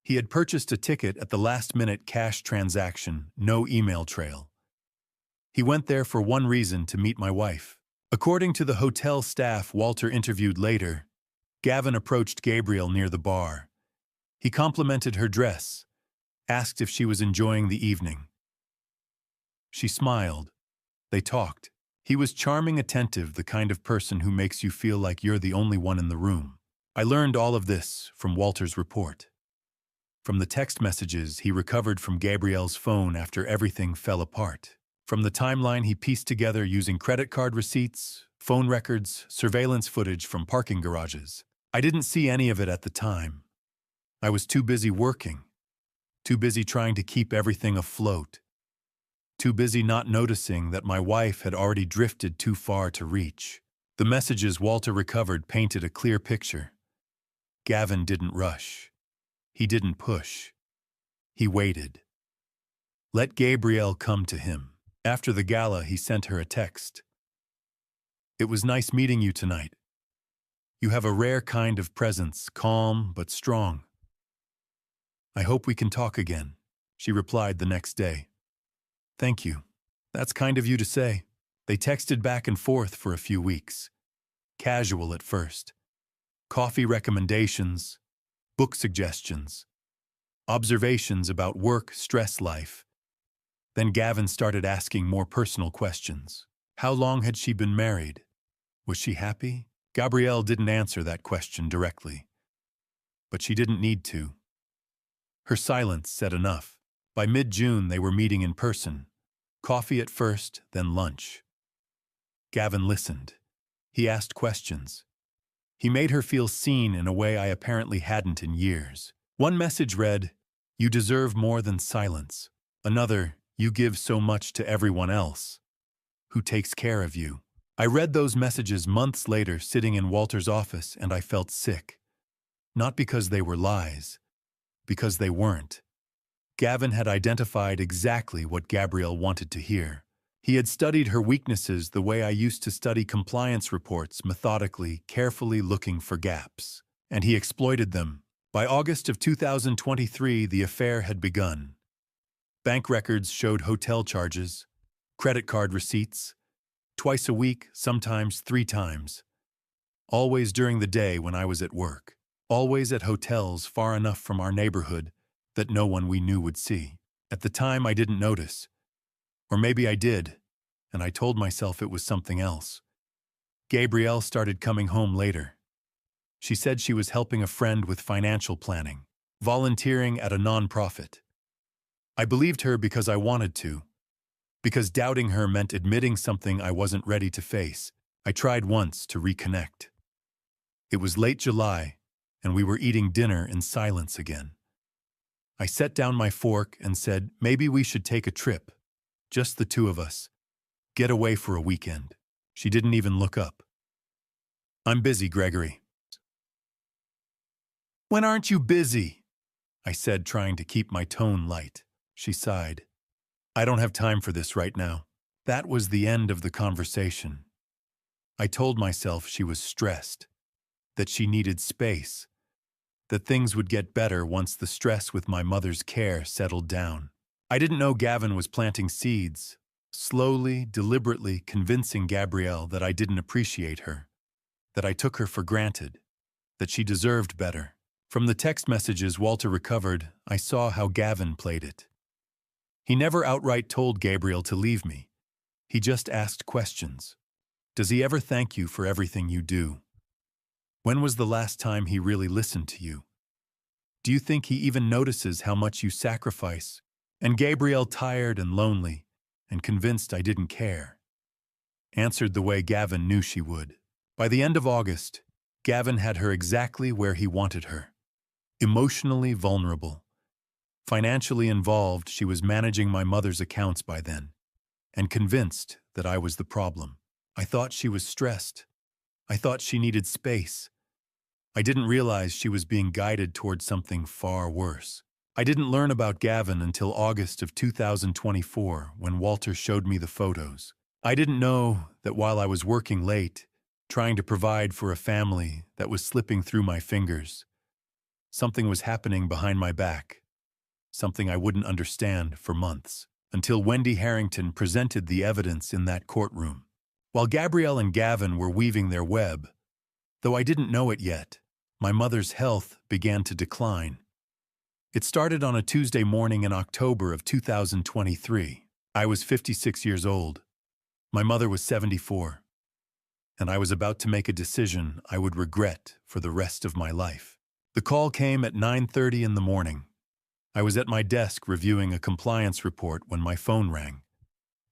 He had purchased a ticket at the last-minute cash transaction, no email trail. He went there for one reason: to meet my wife. According to the hotel staff Walter interviewed later, Gavin approached Gabrielle near the bar. He complimented her dress, asked if she was enjoying the evening. She smiled. They talked. He was charming, attentive, the kind of person who makes you feel like you're the only one in the room. I learned all of this from Walter's report. From the text messages he recovered from Gabrielle's phone after everything fell apart. From the timeline he pieced together using credit card receipts, phone records, surveillance footage from parking garages. I didn't see any of it at the time. I was too busy working, too busy trying to keep everything afloat, too busy not noticing that my wife had already drifted too far to reach. The messages Walter recovered painted a clear picture. Gavin didn't rush. He didn't push. He waited. Let Gabrielle come to him. After the gala, he sent her a text. "It was nice meeting you tonight. You have a rare kind of presence, calm but strong. I hope we can talk again," she replied the next day. "Thank you. That's kind of you to say." They texted back and forth for a few weeks. Casual at first. Coffee recommendations, book suggestions, observations about work, stress life. Then Gavin started asking more personal questions. How long had she been married? Was she happy? Gabrielle didn't answer that question directly. But she didn't need to. Her silence said enough. By mid-June, they were meeting in person. Coffee at first, then lunch. Gavin listened. He asked questions. He made her feel seen in a way I apparently hadn't in years. One message read, "You deserve more than silence." Another, "You give so much to everyone else. Who takes care of you?" I read those messages months later sitting in Walter's office, and I felt sick. Not because they were lies, because they weren't. Gavin had identified exactly what Gabrielle wanted to hear. He had studied her weaknesses the way I used to study compliance reports, methodically, carefully looking for gaps. And he exploited them. By August of 2023, the affair had begun. Bank records showed hotel charges, credit card receipts, twice a week, sometimes 3 times. Always during the day when I was at work. Always at hotels far enough from our neighborhood that no one we knew would see. At the time, I didn't notice. Or maybe I did, and I told myself it was something else. Gabrielle started coming home later. She said she was helping a friend with financial planning, volunteering at a nonprofit. I believed her because I wanted to. Because doubting her meant admitting something I wasn't ready to face. I tried once to reconnect. It was late July, and we were eating dinner in silence again. I set down my fork and said, maybe we should take a trip. Just the two of us. Get away for a weekend. She didn't even look up. I'm busy, Gregory. When aren't you busy? I said, trying to keep my tone light. She sighed. I don't have time for this right now. That was the end of the conversation. I told myself she was stressed, that she needed space, that things would get better once the stress with my mother's care settled down. I didn't know Gavin was planting seeds, slowly, deliberately convincing Gabrielle that I didn't appreciate her, that I took her for granted, that she deserved better. From the text messages Walter recovered, I saw how Gavin played it. He never outright told Gabrielle to leave me. He just asked questions. Does he ever thank you for everything you do? When was the last time he really listened to you? Do you think he even notices how much you sacrifice? And Gabrielle, tired and lonely, and convinced I didn't care, answered the way Gavin knew she would. By the end of August, Gavin had her exactly where he wanted her. Emotionally vulnerable. Financially involved, she was managing my mother's accounts by then, and convinced that I was the problem. I thought she was stressed. I thought she needed space. I didn't realize she was being guided toward something far worse. I didn't learn about Gavin until August of 2024, when Walter showed me the photos. I didn't know that while I was working late, trying to provide for a family that was slipping through my fingers. Something was happening behind my back, something I wouldn't understand for months, until Wendy Harrington presented the evidence in that courtroom. While Gabrielle and Gavin were weaving their web, though I didn't know it yet, my mother's health began to decline. It started on a Tuesday morning in October of 2023. I was 56 years old. My mother was 74. And I was about to make a decision I would regret for the rest of my life. The call came at 9:30 in the morning. I was at my desk reviewing a compliance report when my phone rang.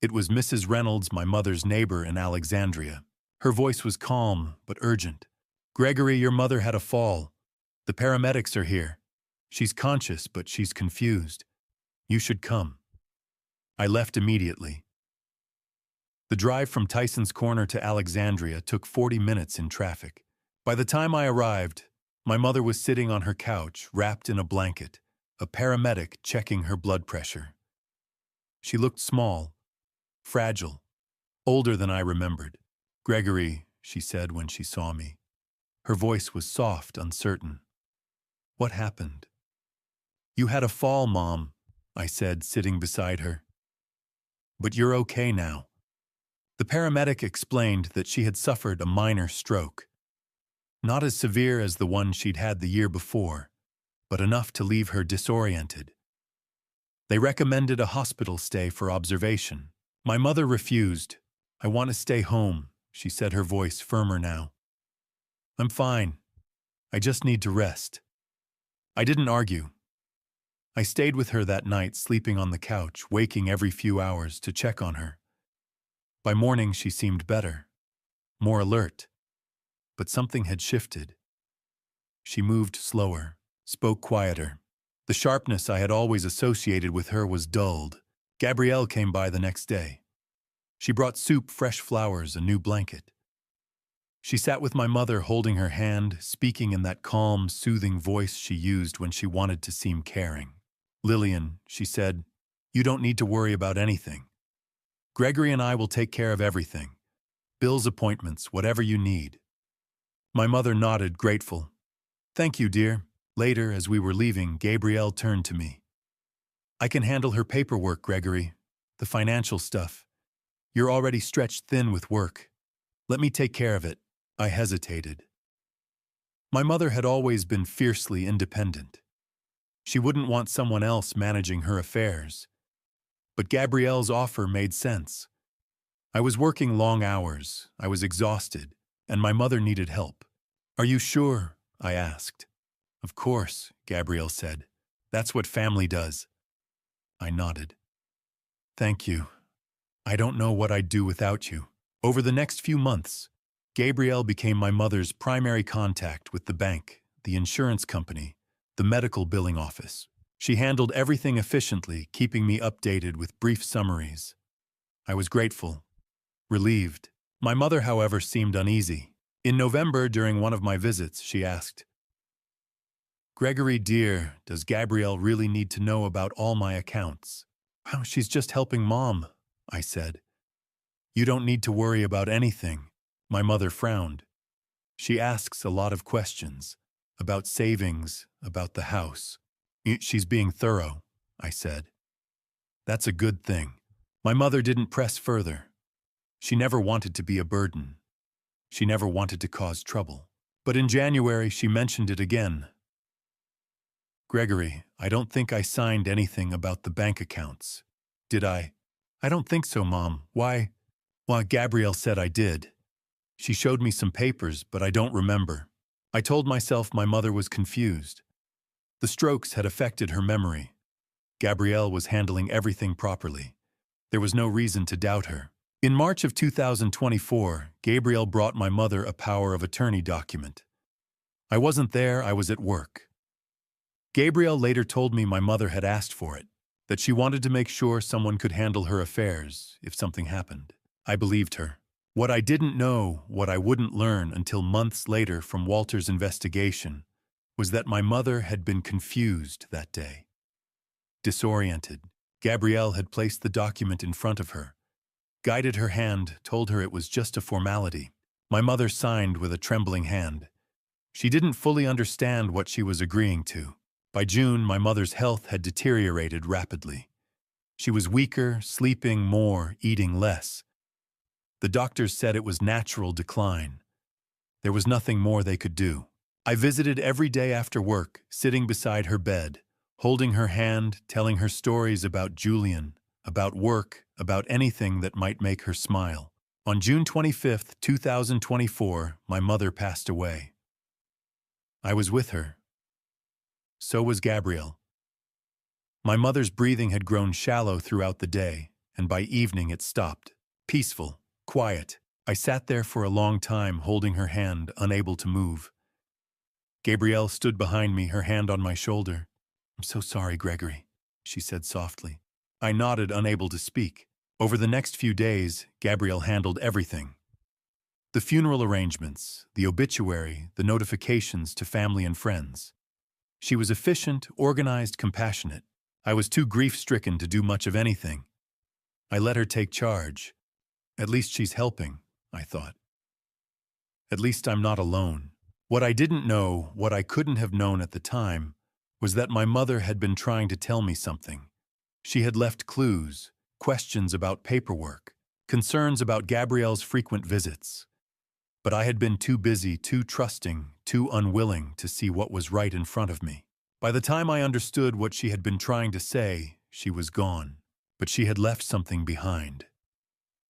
It was Mrs. Reynolds, my mother's neighbor in Alexandria. Her voice was calm but urgent. "Gregory, your mother had a fall. The paramedics are here. She's conscious, but she's confused. You should come." I left immediately. The drive from Tyson's Corner to Alexandria took 40 minutes in traffic. By the time I arrived, my mother was sitting on her couch, wrapped in a blanket, a paramedic checking her blood pressure. She looked small, fragile, older than I remembered. "Gregory," she said when she saw me. Her voice was soft, uncertain. "What happened?" "You had a fall, Mom," I said, sitting beside her. "But you're okay now." The paramedic explained that she had suffered a minor stroke. Not as severe as the one she'd had the year before, but enough to leave her disoriented. They recommended a hospital stay for observation. My mother refused. "I want to stay home," she said, her voice firmer now. "I'm fine. I just need to rest." I didn't argue. I stayed with her that night, sleeping on the couch, waking every few hours to check on her. By morning, she seemed better, more alert. But something had shifted. She moved slower, spoke quieter. The sharpness I had always associated with her was dulled. Gabrielle came by the next day. She brought soup, fresh flowers, a new blanket. She sat with my mother, holding her hand, speaking in that calm, soothing voice she used when she wanted to seem caring. "Lillian," she said, "you don't need to worry about anything. Gregory and I will take care of everything. Bills, appointments, whatever you need." My mother nodded, grateful. "Thank you, dear." Later, as we were leaving, Gabrielle turned to me. "I can handle her paperwork, Gregory. The financial stuff. You're already stretched thin with work. Let me take care of it." I hesitated. My mother had always been fiercely independent. She wouldn't want someone else managing her affairs. But Gabrielle's offer made sense. I was working long hours, I was exhausted, and my mother needed help. "Are you sure?" I asked. "Of course," Gabrielle said. "That's what family does." I nodded. "Thank you. I don't know what I'd do without you." Over the next few months, Gabrielle became my mother's primary contact with the bank, the insurance company, the medical billing office. She handled everything efficiently, keeping me updated with brief summaries. I was grateful, relieved. My mother, however, seemed uneasy. In November, during one of my visits, she asked, "Gregory, dear, does Gabrielle really need to know about all my accounts?" "Oh, she's just helping Mom," I said. "You don't need to worry about anything." My mother frowned. "She asks a lot of questions, about savings, about the house." "She's being thorough," I said. "That's a good thing." My mother didn't press further. She never wanted to be a burden. She never wanted to cause trouble. But in January, she mentioned it again. "Gregory, I don't think I signed anything about the bank accounts. Did I?" "I don't think so, Mom. Why?" "Well, Gabrielle said I did. She showed me some papers, but I don't remember." I told myself my mother was confused. The strokes had affected her memory. Gabrielle was handling everything properly. There was no reason to doubt her. In March of 2024, Gabrielle brought my mother a power of attorney document. I wasn't there, I was at work. Gabrielle later told me my mother had asked for it, that she wanted to make sure someone could handle her affairs if something happened. I believed her. What I didn't know, what I wouldn't learn until months later from Walter's investigation, was that my mother had been confused that day. Disoriented, Gabrielle had placed the document in front of her, guided her hand, told her it was just a formality. My mother signed with a trembling hand. She didn't fully understand what she was agreeing to. By June, my mother's health had deteriorated rapidly. She was weaker, sleeping more, eating less. The doctors said it was natural decline. There was nothing more they could do. I visited every day after work, sitting beside her bed, holding her hand, telling her stories about Julian, about work, about anything that might make her smile. On June 25th, 2024, my mother passed away. I was with her. So was Gabrielle. My mother's breathing had grown shallow throughout the day, and by evening it stopped. Peaceful, quiet. I sat there for a long time, holding her hand, unable to move. Gabrielle stood behind me, her hand on my shoulder. "I'm so sorry, Gregory," she said softly. I nodded, unable to speak. Over the next few days, Gabrielle handled everything. The funeral arrangements, the obituary, the notifications to family and friends. She was efficient, organized, compassionate. I was too grief-stricken to do much of anything. I let her take charge. At least she's helping, I thought. At least I'm not alone. What I didn't know, what I couldn't have known at the time, was that my mother had been trying to tell me something. She had left clues, questions about paperwork, concerns about Gabrielle's frequent visits. But I had been too busy, too trusting, too unwilling to see what was right in front of me. By the time I understood what she had been trying to say, she was gone. But she had left something behind.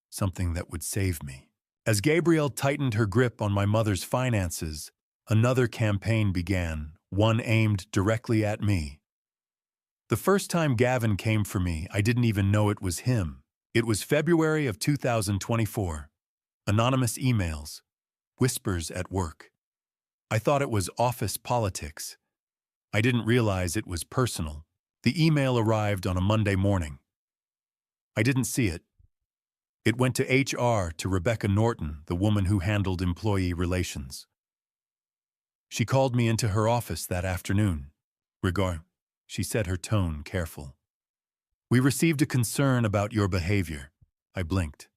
Something that would save me. As Gabrielle tightened her grip on my mother's finances, another campaign began, one aimed directly at me. The first time Gavin came for me, I didn't even know it was him. It was February of 2024. Anonymous emails. Whispers at work. I thought it was office politics. I didn't realize it was personal. The email arrived on a Monday morning. I didn't see it. It went to HR, to Rebecca Norton, the woman who handled employee relations. She called me into her office that afternoon. She said, her tone careful. "We received a concern about your behavior." I blinked.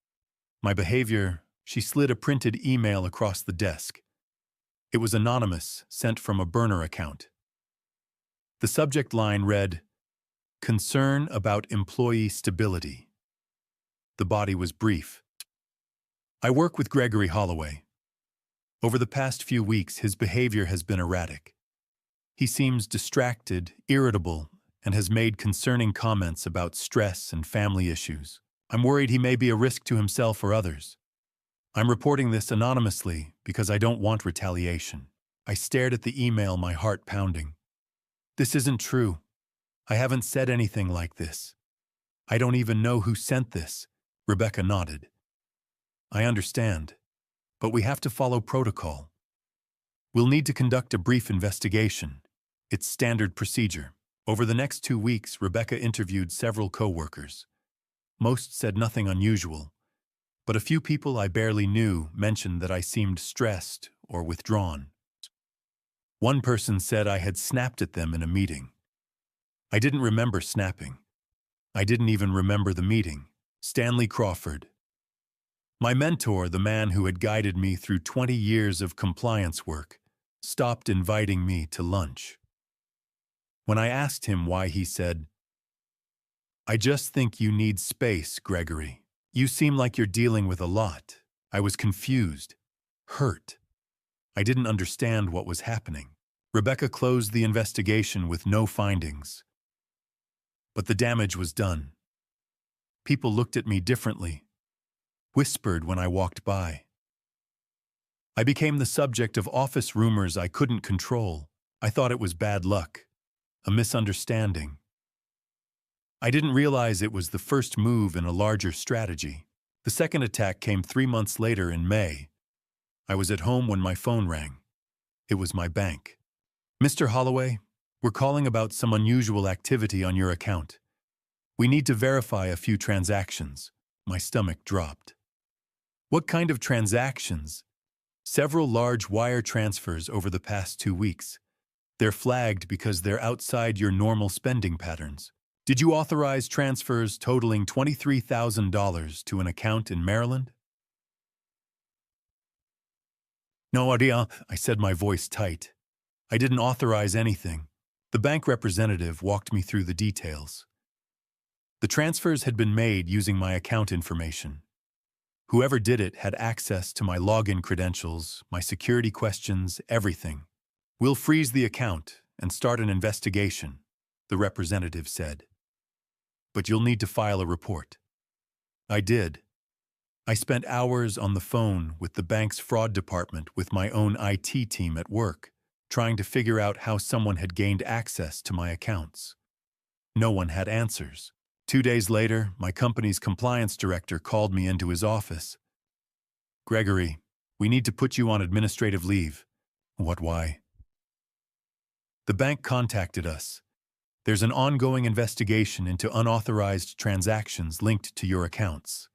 My behavior? She slid a printed email across the desk. It was anonymous, sent from a burner account. The subject line read, "Concern about employee stability." The body was brief. "I work with Gregory Holloway. Over the past few weeks, his behavior has been erratic. He seems distracted, irritable, and has made concerning comments about stress and family issues. I'm worried he may be a risk to himself or others. I'm reporting this anonymously because I don't want retaliation." I stared at the email, my heart pounding. "This isn't true. I haven't said anything like this. I don't even know who sent this." Rebecca nodded. "I understand, but we have to follow protocol. We'll need to conduct a brief investigation. It's standard procedure." Over the next 2 weeks, Rebecca interviewed several co-workers. Most said nothing unusual, but a few people I barely knew mentioned that I seemed stressed or withdrawn. One person said I had snapped at them in a meeting. I didn't remember snapping. I didn't even remember the meeting. Stanley Crawford. My mentor, the man who had guided me through 20 years of compliance work, stopped inviting me to lunch. When I asked him why, he said, "I just think you need space, Gregory. You seem like you're dealing with a lot." I was confused, hurt. I didn't understand what was happening. Rebecca closed the investigation with no findings. But the damage was done. People looked at me differently, whispered when I walked by. I became the subject of office rumors I couldn't control. I thought it was bad luck, a misunderstanding. I didn't realize it was the first move in a larger strategy. The second attack came 3 months later in May. I was at home when my phone rang. It was my bank. "Mr. Holloway, we're calling about some unusual activity on your account. We need to verify a few transactions." My stomach dropped. "What kind of transactions?" "Several large wire transfers over the past 2 weeks. They're flagged because they're outside your normal spending patterns. Did you authorize transfers totaling $23,000 to an account in Maryland?" No idea, I said, my voice tight. I didn't authorize anything. The bank representative walked me through the details. The transfers had been made using my account information. Whoever did it had access to my login credentials, my security questions, everything. We'll freeze the account and start an investigation, the representative said. But you'll need to file a report. I did. I spent hours on the phone with the bank's fraud department with my own IT team at work, trying to figure out how someone had gained access to my accounts. No one had answers. 2 days later, my company's compliance director called me into his office. Gregory, we need to put you on administrative leave. What, why? The bank contacted us. There's an ongoing investigation into unauthorized transactions linked to your accounts.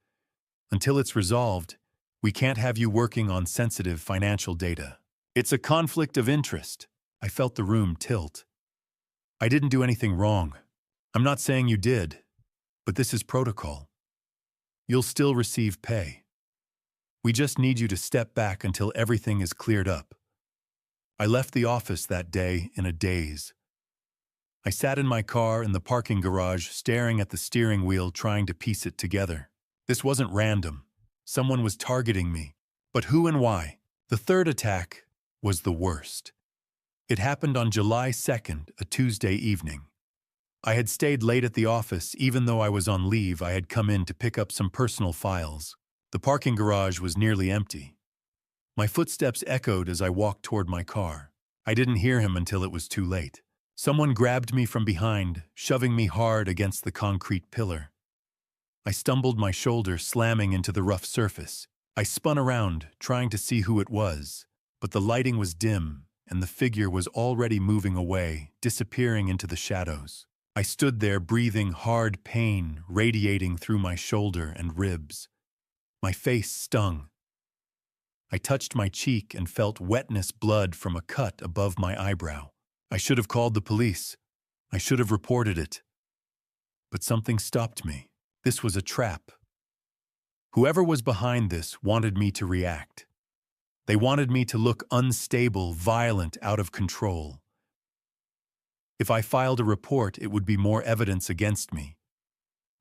Until it's resolved, we can't have you working on sensitive financial data. It's a conflict of interest. I felt the room tilt. I didn't do anything wrong. I'm not saying you did, but this is protocol. You'll still receive pay. We just need you to step back until everything is cleared up. I left the office that day in a daze. I sat in my car in the parking garage, staring at the steering wheel, trying to piece it together. This wasn't random. Someone was targeting me. But who and why? The third attack was the worst. It happened on July 2nd, a Tuesday evening. I had stayed late at the office. Even though I was on leave, I had come in to pick up some personal files. The parking garage was nearly empty. My footsteps echoed as I walked toward my car. I didn't hear him until it was too late. Someone grabbed me from behind, shoving me hard against the concrete pillar. I stumbled, my shoulder slamming into the rough surface. I spun around, trying to see who it was, but the lighting was dim, and the figure was already moving away, disappearing into the shadows. I stood there, breathing hard, pain radiating through my shoulder and ribs. My face stung. I touched my cheek and felt wetness, blood from a cut above my eyebrow. I should have called the police. I should have reported it. But something stopped me. This was a trap. Whoever was behind this wanted me to react. They wanted me to look unstable, violent, out of control. If I filed a report, it would be more evidence against me.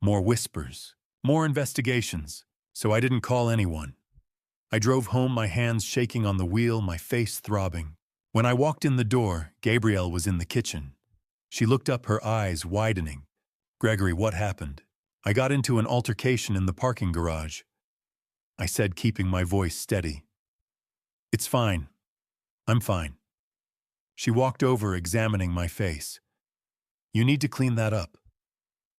More whispers, more investigations. So I didn't call anyone. I drove home, my hands shaking on the wheel, my face throbbing. When I walked in the door, Gabrielle was in the kitchen. She looked up, her eyes widening. Gregory, what happened? I got into an altercation in the parking garage. I said, keeping my voice steady. It's fine. I'm fine. She walked over, examining my face. You need to clean that up.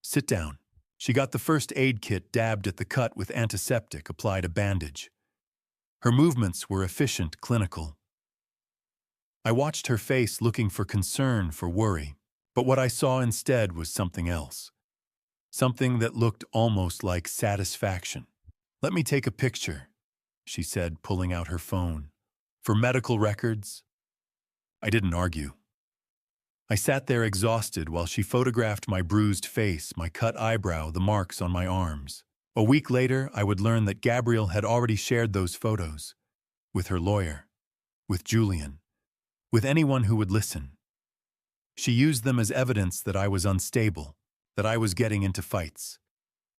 Sit down. She got the first aid kit, dabbed at the cut with antiseptic, applied a bandage. Her movements were efficient, clinical. I watched her face, looking for concern, for worry. But what I saw instead was something else. Something that looked almost like satisfaction. Let me take a picture, she said, pulling out her phone. For medical records? I didn't argue. I sat there exhausted while she photographed my bruised face, my cut eyebrow, the marks on my arms. A week later, I would learn that Gabrielle had already shared those photos. With her lawyer. With Julian. With anyone who would listen. She used them as evidence that I was unstable, that I was getting into fights,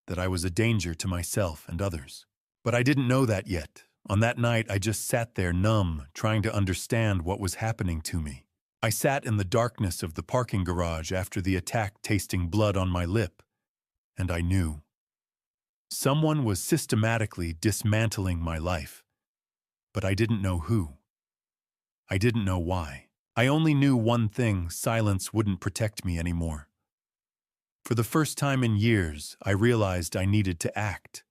that I was a danger to myself and others. But I didn't know that yet. On that night, I just sat there numb, trying to understand what was happening to me. I sat in the darkness of the parking garage after the attack, tasting blood on my lip, and I knew. Someone was systematically dismantling my life, but I didn't know who. I didn't know why. I only knew one thing: silence wouldn't protect me anymore. For the first time in years, I realized I needed to act.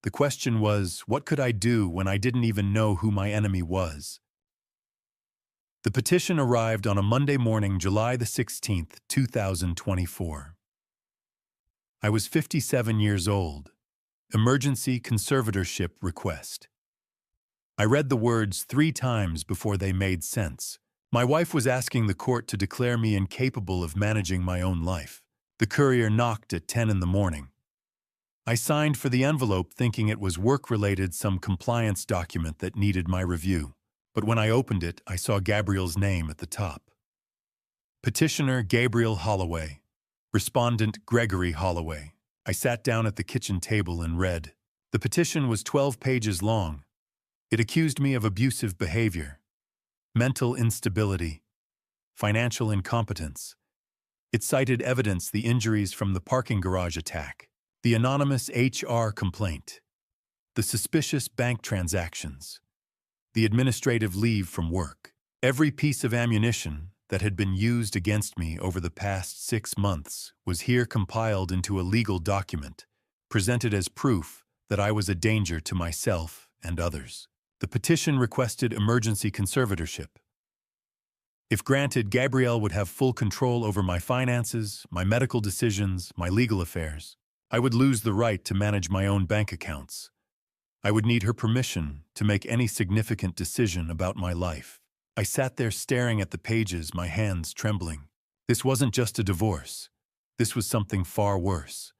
The question was, what could I do when I didn't even know who my enemy was? The petition arrived on a Monday morning, July the 16th, 2024. I was 57 years old. Emergency conservatorship request. I read the words 3 times before they made sense. My wife was asking the court to declare me incapable of managing my own life. The courier knocked at 10 in the morning. I signed for the envelope thinking it was work-related, some compliance document that needed my review. But when I opened it, I saw Gabriel's name at the top. Petitioner Gabriel Holloway. Respondent Gregory Holloway. I sat down at the kitchen table and read. The petition was 12 pages long. It accused me of abusive behavior, mental instability, financial incompetence. It cited evidence: the injuries from the parking garage attack, the anonymous HR complaint, the suspicious bank transactions, the administrative leave from work. Every piece of ammunition that had been used against me over the past 6 months was here compiled into a legal document, presented as proof that I was a danger to myself and others. The petition requested emergency conservatorship. If granted, Gabrielle would have full control over my finances, my medical decisions, my legal affairs. I would lose the right to manage my own bank accounts. I would need her permission to make any significant decision about my life. I sat there staring at the pages, my hands trembling. This wasn't just a divorce. This was something far worse.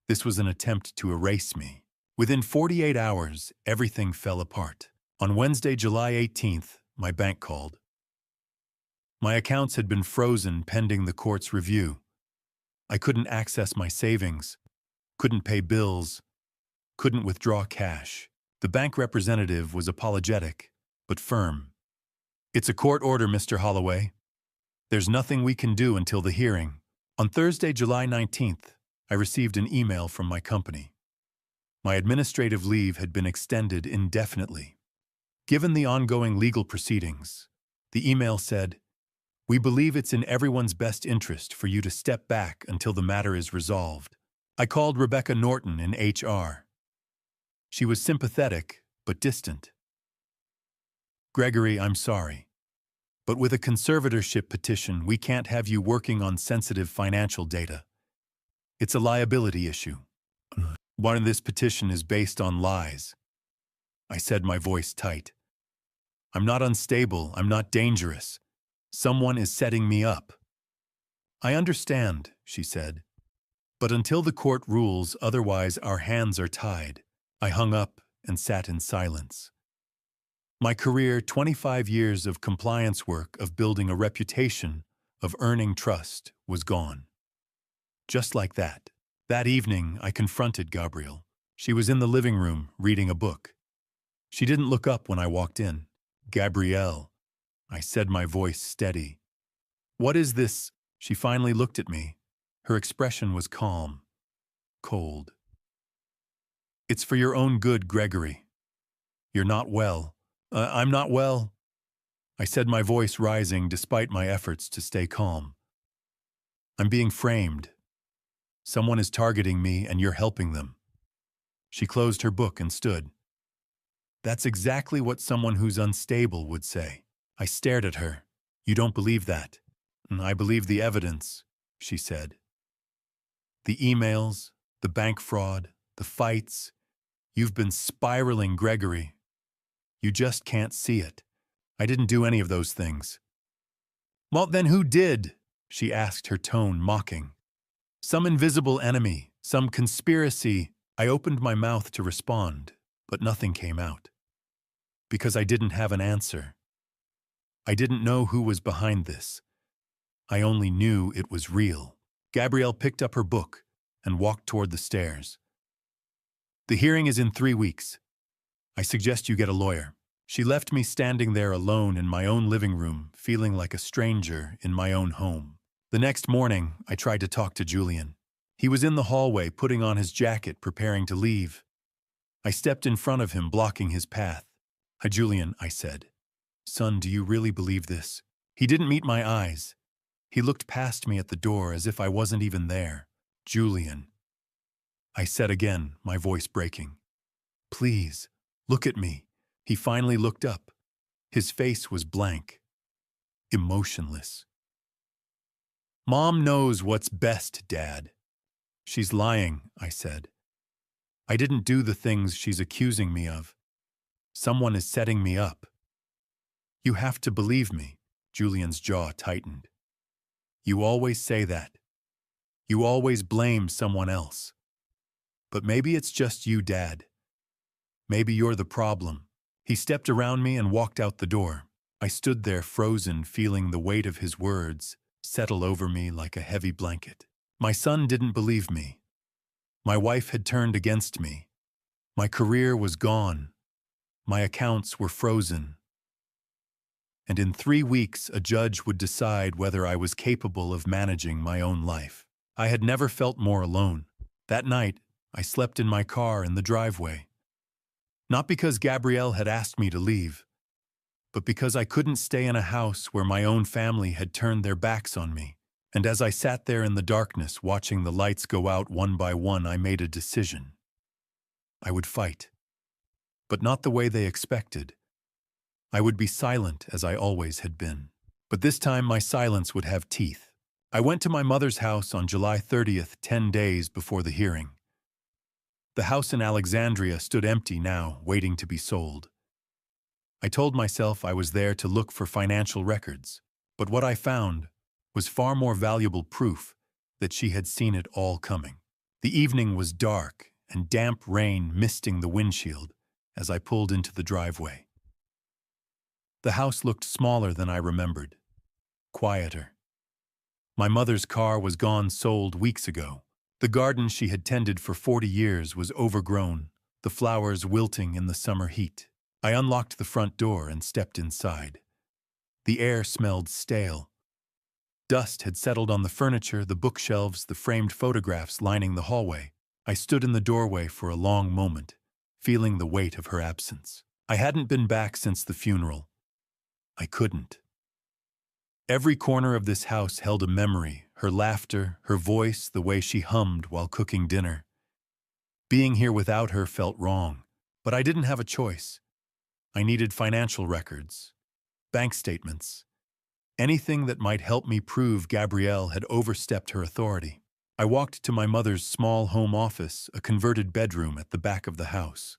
This was an attempt to erase me. Within 48 hours, everything fell apart. On Wednesday, July 18th, my bank called. My accounts had been frozen pending the court's review. I couldn't access my savings, couldn't pay bills, couldn't withdraw cash. The bank representative was apologetic, but firm. "It's a court order, Mr. Holloway. There's nothing we can do until the hearing." On Thursday, July 19th, I received an email from my company. My administrative leave had been extended indefinitely. Given the ongoing legal proceedings, the email said, "We believe it's in everyone's best interest for you to step back until the matter is resolved." I called Rebecca Norton in HR. She was sympathetic, but distant. "Gregory, I'm sorry, but with a conservatorship petition, we can't have you working on sensitive financial data. It's a liability issue. One of this petition is based on lies." I said, my voice tight. "I'm not unstable, I'm not dangerous. Someone is setting me up." "I understand," she said. "But until the court rules otherwise, our hands are tied." I hung up and sat in silence. My career, 25 years of compliance work, of building a reputation, of earning trust, was gone. Just like that. That evening, I confronted Gabrielle. She was in the living room, reading a book. She didn't look up when I walked in. "Gabrielle," I said, my voice steady. "What is this?" She finally looked at me. Her expression was calm, cold. "It's for your own good, Gregory. You're not well." I'm not well," I said, my voice rising despite my efforts to stay calm. "I'm being framed. Someone is targeting me and you're helping them." She closed her book and stood. "That's exactly what someone who's unstable would say." I stared at her. "You don't believe that?" "I believe the evidence," she said. "The emails, the bank fraud, the fights. You've been spiraling, Gregory. You just can't see it. I didn't do any of those things." "Well, then who did?" she asked, her tone mocking. "Some invisible enemy, some conspiracy." I opened my mouth to respond, but nothing came out. Because I didn't have an answer. I didn't know who was behind this. I only knew it was real. Gabrielle picked up her book and walked toward the stairs. "The hearing is in 3 weeks. I suggest you get a lawyer." She left me standing there alone in my own living room, feeling like a stranger in my own home. The next morning, I tried to talk to Julian. He was in the hallway, putting on his jacket, preparing to leave. I stepped in front of him, blocking his path. "Hi, Julian," I said. "Son, do you really believe this?" He didn't meet my eyes. He looked past me at the door as if I wasn't even there. "Julian," I said again, my voice breaking. "Please, look at me." He finally looked up. His face was blank, emotionless. "Mom knows what's best, Dad." "She's lying," I said. "I didn't do the things she's accusing me of. Someone is setting me up." "You have to believe me." Julian's jaw tightened. "You always say that. You always blame someone else. But maybe it's just you, Dad. Maybe you're the problem." He stepped around me and walked out the door. I stood there frozen, feeling the weight of his words settle over me like a heavy blanket. My son didn't believe me. My wife had turned against me. My career was gone. My accounts were frozen. And in 3 weeks, a judge would decide whether I was capable of managing my own life. I had never felt more alone. That night, I slept in my car in the driveway. Not because Gabrielle had asked me to leave, but because I couldn't stay in a house where my own family had turned their backs on me. And as I sat there in the darkness, watching the lights go out one by one, I made a decision. I would fight. But not the way they expected. I would be silent as I always had been. But this time my silence would have teeth. I went to my mother's house on July 30th, 10 days before the hearing. The house in Alexandria stood empty now, waiting to be sold. I told myself I was there to look for financial records, but what I found was far more valuable proof that she had seen it all coming. The evening was dark and damp rain misting the windshield as I pulled into the driveway. The house looked smaller than I remembered, quieter. My mother's car was gone, sold weeks ago. The garden she had tended for 40 years was overgrown, the flowers wilting in the summer heat. I unlocked the front door and stepped inside. The air smelled stale. Dust had settled on the furniture, the bookshelves, the framed photographs lining the hallway. I stood in the doorway for a long moment, feeling the weight of her absence. I hadn't been back since the funeral. I couldn't. Every corner of this house held a memory, her laughter, her voice, the way she hummed while cooking dinner. Being here without her felt wrong, but I didn't have a choice. I needed financial records, bank statements, anything that might help me prove Gabrielle had overstepped her authority. I walked to my mother's small home office, a converted bedroom at the back of the house.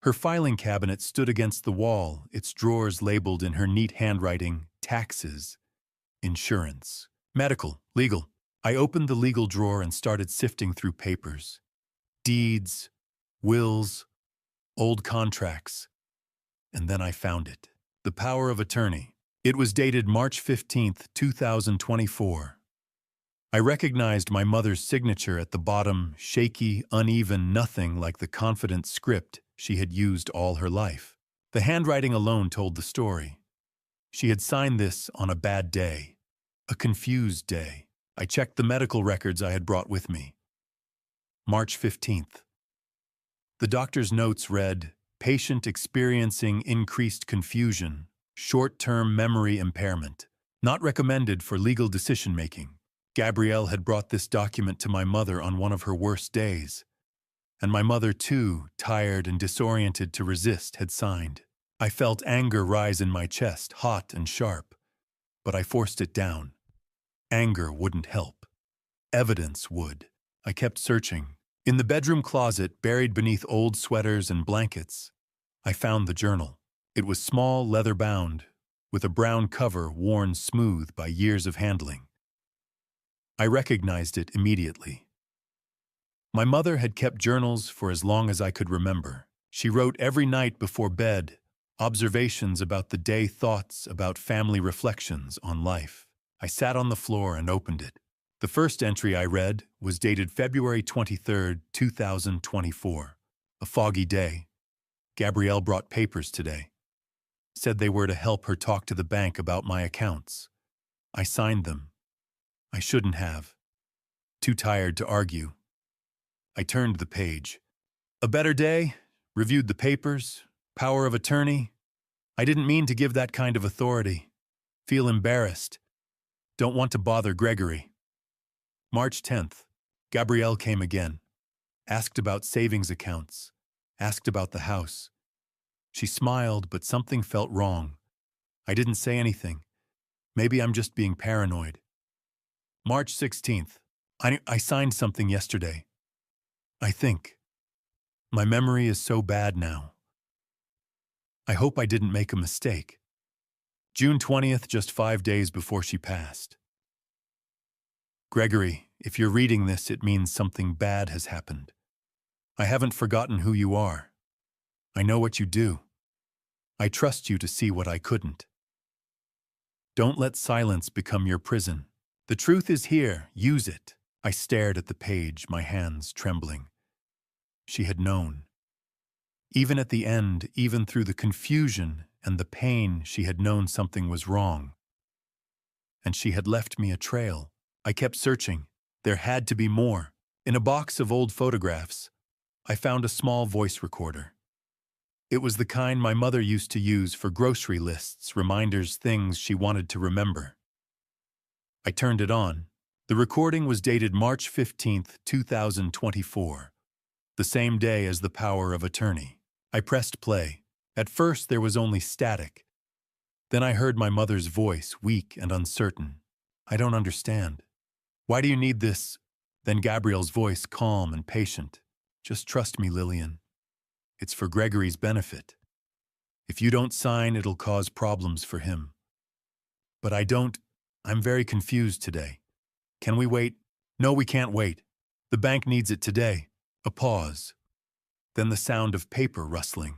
Her filing cabinet stood against the wall, its drawers labeled in her neat handwriting, taxes, insurance, medical, legal. I opened the legal drawer and started sifting through papers. Deeds, wills, old contracts. And then I found it. The power of attorney. It was dated March 15th, 2024. I recognized my mother's signature at the bottom, shaky, uneven, nothing like the confident script she had used all her life. The handwriting alone told the story. She had signed this on a bad day, a confused day. I checked the medical records I had brought with me. March 15th. The doctor's notes read, patient experiencing increased confusion, short-term memory impairment, not recommended for legal decision-making. Gabrielle had brought this document to my mother on one of her worst days, and my mother too, tired and disoriented to resist, had signed. I felt anger rise in my chest, hot and sharp, but I forced it down. Anger wouldn't help. Evidence would. I kept searching. In the bedroom closet, buried beneath old sweaters and blankets, I found the journal. It was small, leather-bound, with a brown cover worn smooth by years of handling. I recognized it immediately. My mother had kept journals for as long as I could remember. She wrote every night before bed, observations about the day, thoughts about family, reflections on life. I sat on the floor and opened it. The first entry I read was dated February 23, 2024. A foggy day. Gabrielle brought papers today. Said they were to help her talk to the bank about my accounts. I signed them. I shouldn't have. Too tired to argue. I turned the page. A better day, reviewed the papers, power of attorney. I didn't mean to give that kind of authority. Feel embarrassed. Don't want to bother Gregory. March 10th. Gabrielle came again. Asked about savings accounts. Asked about the house. She smiled, but something felt wrong. I didn't say anything. Maybe I'm just being paranoid. March 16th. I signed something yesterday. I think. My memory is so bad now. I hope I didn't make a mistake. June 20th, just 5 days before she passed. Gregory, if you're reading this, it means something bad has happened. I haven't forgotten who you are. I know what you do. I trust you to see what I couldn't. Don't let silence become your prison. The truth is here, use it. I stared at the page, my hands trembling. She had known. Even at the end, even through the confusion and the pain, she had known something was wrong. And she had left me a trail. I kept searching. There had to be more. In a box of old photographs, I found a small voice recorder. It was the kind my mother used to use for grocery lists, reminders, things she wanted to remember. I turned it on. The recording was dated March 15th, 2024, the same day as the power of attorney. I pressed play. At first, there was only static. Then I heard my mother's voice, weak and uncertain. I don't understand. Why do you need this? Then Gabrielle's voice, calm and patient. Just trust me, Lillian. It's for Gregory's benefit. If you don't sign, it'll cause problems for him. But I don't. I'm very confused today. Can we wait? No, we can't wait. The bank needs it today. A pause. Then the sound of paper rustling.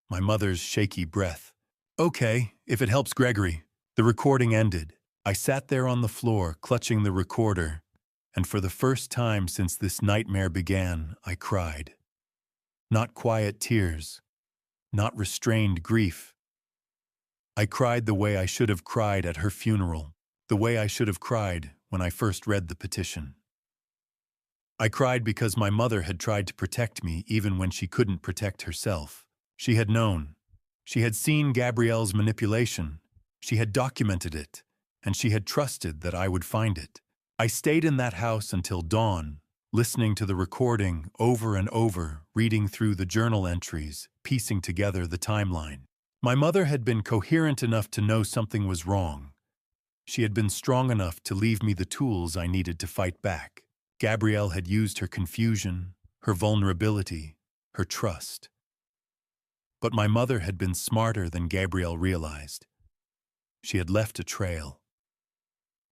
My mother's shaky breath. Okay, if it helps Gregory. The recording ended. I sat there on the floor, clutching the recorder, and for the first time since this nightmare began, I cried. Not quiet tears, not restrained grief. I cried the way I should have cried at her funeral, the way I should have cried when I first read the petition. I cried because my mother had tried to protect me even when she couldn't protect herself. She had known. She had seen Gabrielle's manipulation. She had documented it, and she had trusted that I would find it. I stayed in that house until dawn, listening to the recording over and over, reading through the journal entries, piecing together the timeline. My mother had been coherent enough to know something was wrong. She had been strong enough to leave me the tools I needed to fight back. Gabrielle had used her confusion, her vulnerability, her trust. But my mother had been smarter than Gabrielle realized. She had left a trail,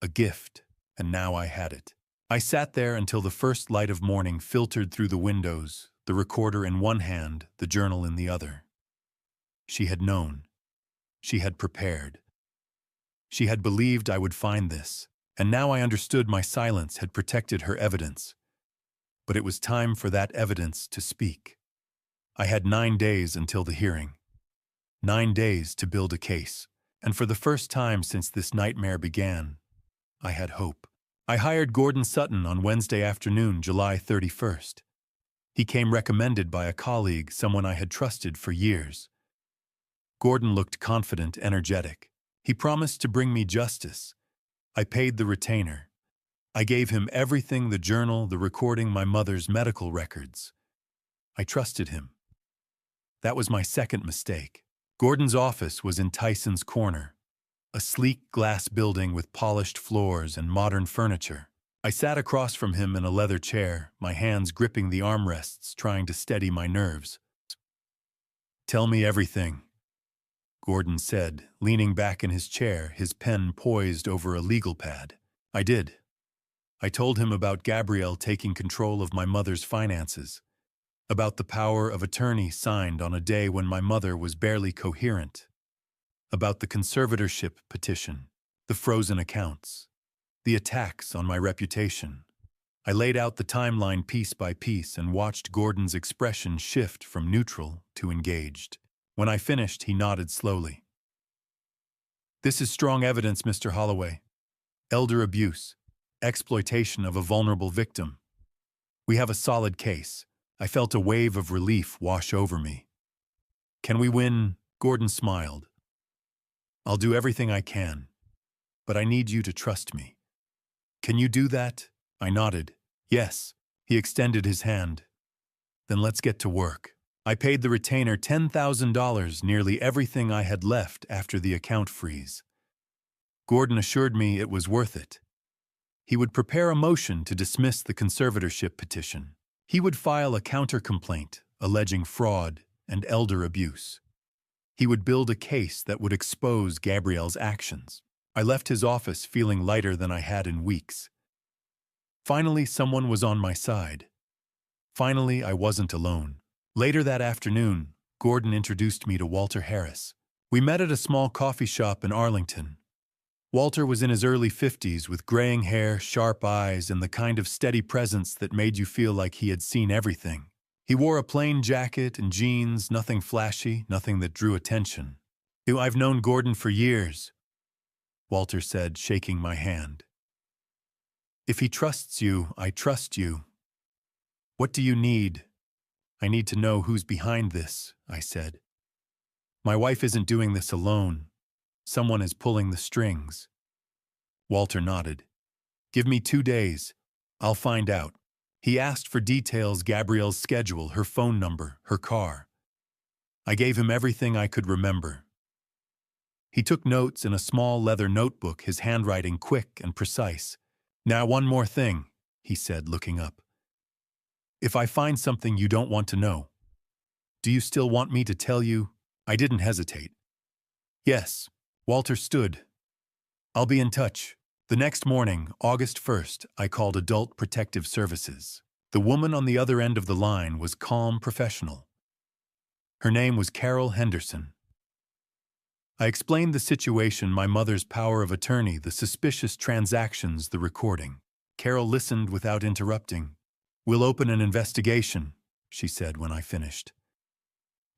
a gift, and now I had it. I sat there until the first light of morning filtered through the windows, the recorder in one hand, the journal in the other. She had known. She had prepared. She had believed I would find this, and now I understood my silence had protected her evidence. But it was time for that evidence to speak. I had 9 days until the hearing. 9 days to build a case, and for the first time since this nightmare began, I had hope. I hired Gordon Sutton on Wednesday afternoon, July 31st. He came recommended by a colleague, someone I had trusted for years. Gordon looked confident, energetic. He promised to bring me justice. I paid the retainer. I gave him everything, the journal, the recording, my mother's medical records. I trusted him. That was my second mistake. Gordon's office was in Tyson's Corner, a sleek glass building with polished floors and modern furniture. I sat across from him in a leather chair, my hands gripping the armrests, trying to steady my nerves. "Tell me everything," Gordon said, leaning back in his chair, his pen poised over a legal pad. I did. I told him about Gabrielle taking control of my mother's finances, about the power of attorney signed on a day when my mother was barely coherent, about the conservatorship petition, the frozen accounts, the attacks on my reputation. I laid out the timeline piece by piece and watched Gordon's expression shift from neutral to engaged. When I finished, he nodded slowly. "This is strong evidence, Mr. Holloway. Elder abuse, exploitation of a vulnerable victim. We have a solid case." I felt a wave of relief wash over me. "Can we win?" Gordon smiled. "I'll do everything I can, but I need you to trust me." "Can you do that?" I nodded. "Yes." He extended his hand. "Then let's get to work." I paid the retainer $10,000, nearly everything I had left after the account freeze. Gordon assured me it was worth it. He would prepare a motion to dismiss the conservatorship petition. He would file a counter-complaint alleging fraud and elder abuse. He would build a case that would expose Gabrielle's actions. I left his office feeling lighter than I had in weeks. Finally, someone was on my side. Finally, I wasn't alone. Later that afternoon, Gordon introduced me to Walter Harris. We met at a small coffee shop in Arlington. Walter was in his early 50s with graying hair, sharp eyes, and the kind of steady presence that made you feel like he had seen everything. He wore a plain jacket and jeans, nothing flashy, nothing that drew attention. I've known Gordon for years, Walter said, shaking my hand. If he trusts you, I trust you. What do you need? I need to know who's behind this, I said. My wife isn't doing this alone. Someone is pulling the strings. Walter nodded. Give me 2 days. I'll find out. He asked for details: Gabrielle's schedule, her phone number, her car. I gave him everything I could remember. He took notes in a small leather notebook, his handwriting quick and precise. Now, one more thing, he said, looking up. If I find something you don't want to know, do you still want me to tell you? I didn't hesitate. Yes, Walter stood. I'll be in touch. The next morning, August 1st, I called Adult Protective Services. The woman on the other end of the line was calm, professional. Her name was Carol Henderson. I explained the situation: my mother's power of attorney, the suspicious transactions, the recording. Carol listened without interrupting. We'll open an investigation, she said when I finished.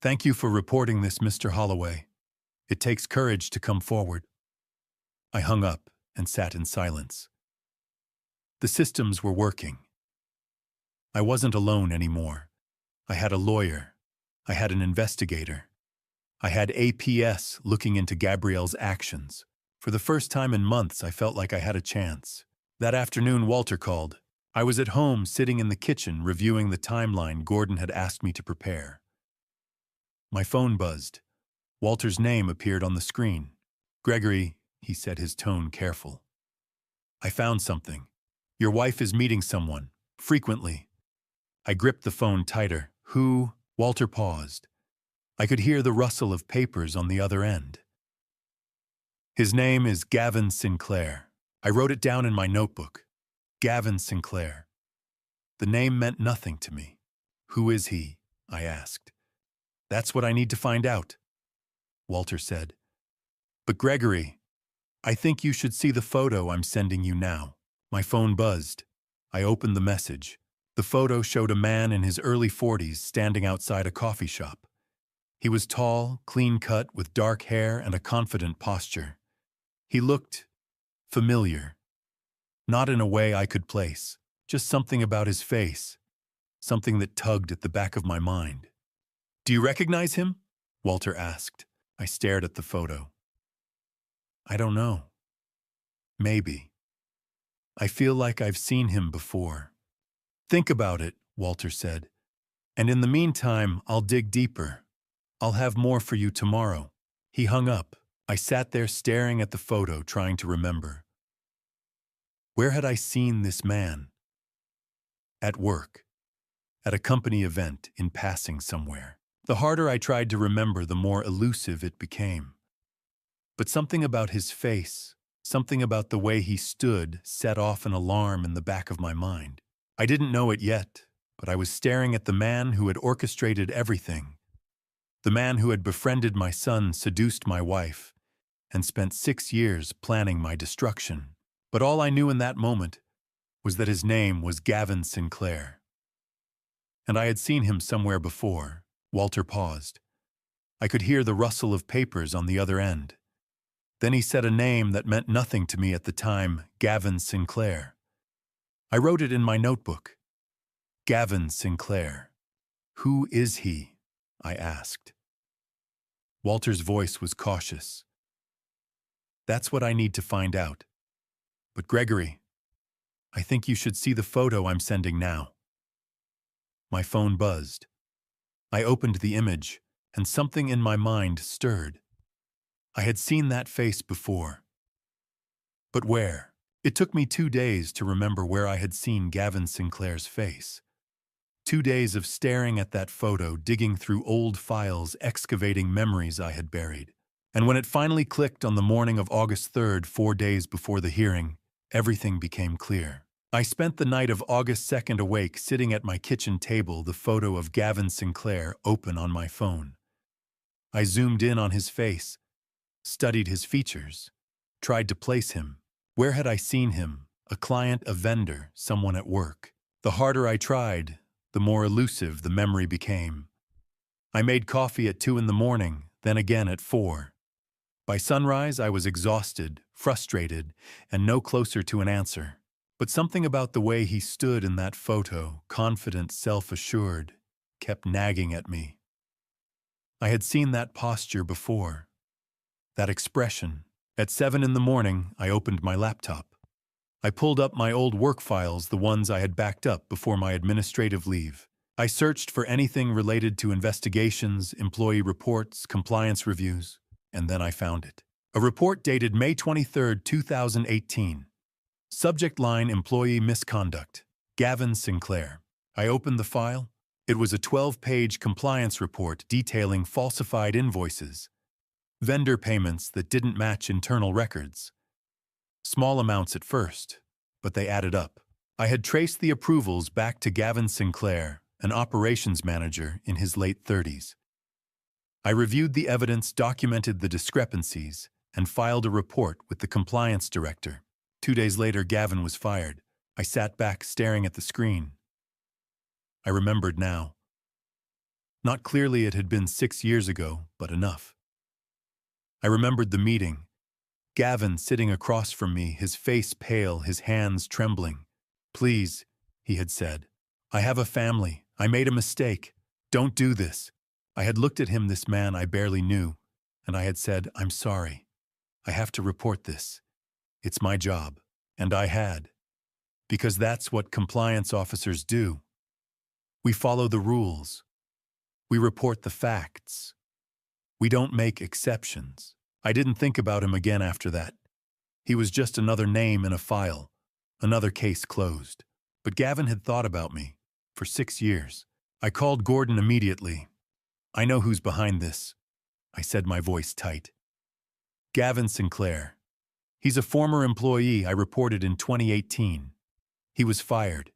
Thank you for reporting this, Mr. Holloway. It takes courage to come forward. I hung up and sat in silence. The systems were working. I wasn't alone anymore. I had a lawyer. I had an investigator. I had APS looking into Gabrielle's actions. For the first time in months, I felt like I had a chance. That afternoon, Walter called. I was at home, sitting in the kitchen, reviewing the timeline Gordon had asked me to prepare. My phone buzzed. Walter's name appeared on the screen. Gregory, he said, his tone careful. I found something. Your wife is meeting someone, frequently. I gripped the phone tighter. Who? Walter paused. I could hear the rustle of papers on the other end. His name is Gavin Sinclair. I wrote it down in my notebook. Gavin Sinclair. The name meant nothing to me. Who is he? I asked. That's what I need to find out, Walter said. But Gregory, I think you should see the photo I'm sending you now. My phone buzzed. I opened the message. The photo showed a man in his early 40s standing outside a coffee shop. He was tall, clean-cut, with dark hair and a confident posture. He looked familiar. Not in a way I could place, just something about his face, something that tugged at the back of my mind. Do you recognize him? Walter asked. I stared at the photo. I don't know. Maybe. I feel like I've seen him before. Think about it, Walter said. And in the meantime, I'll dig deeper. I'll have more for you tomorrow. He hung up. I sat there staring at the photo, trying to remember. Where had I seen this man? At work. At a company event, in passing somewhere. The harder I tried to remember, the more elusive it became. But something about his face, something about the way he stood, set off an alarm in the back of my mind. I didn't know it yet, but I was staring at the man who had orchestrated everything. The man who had befriended my son, seduced my wife, and spent 6 years planning my destruction. But all I knew in that moment was that his name was Gavin Sinclair. And I had seen him somewhere before. Walter paused. I could hear the rustle of papers on the other end. Then he said a name that meant nothing to me at the time: Gavin Sinclair. I wrote it in my notebook. Gavin Sinclair. Who is he? I asked. Walter's voice was cautious. That's what I need to find out. But Gregory, I think you should see the photo I'm sending now. My phone buzzed. I opened the image, and something in my mind stirred. I had seen that face before. But where? It took me 2 days to remember where I had seen Gavin Sinclair's face. 2 days of staring at that photo, digging through old files, excavating memories I had buried. And when it finally clicked on the morning of August 3rd, 4 days before the hearing, everything became clear. I spent the night of August 2nd awake, sitting at my kitchen table, the photo of Gavin Sinclair open on my phone. I zoomed in on his face, studied his features, tried to place him. Where had I seen him? A client, a vendor, someone at work. The harder I tried, the more elusive the memory became. I made coffee at 2 in the morning, then again at 4. By sunrise, I was exhausted, frustrated, and no closer to an answer. But something about the way he stood in that photo, confident, self-assured, kept nagging at me. I had seen that posture before, that expression. At 7 in the morning, I opened my laptop. I pulled up my old work files, the ones I had backed up before my administrative leave. I searched for anything related to investigations, employee reports, compliance reviews, and then I found it. A report dated May 23, 2018. Subject line: Employee Misconduct. Gavin Sinclair. I opened the file. It was a 12-page compliance report detailing falsified invoices, vendor payments that didn't match internal records. Small amounts at first, but they added up. I had traced the approvals back to Gavin Sinclair, an operations manager in his late 30s. I reviewed the evidence, documented the discrepancies, and filed a report with the compliance director. 2 days later, Gavin was fired. I sat back, staring at the screen. I remembered now. Not clearly, it had been 6 years ago, but enough. I remembered the meeting. Gavin sitting across from me, his face pale, his hands trembling. "Please," he had said. "I have a family. I made a mistake. Don't do this." I had looked at him, this man I barely knew, and I had said, "I'm sorry. I have to report this. It's my job." And I had. Because that's what compliance officers do. We follow the rules. We report the facts. We don't make exceptions. I didn't think about him again after that. He was just another name in a file, another case closed. But Gavin had thought about me for 6 years. I called Gordon immediately. "I know who's behind this," I said, my voice tight. "Gavin Sinclair. He's a former employee I reported in 2018. He was fired.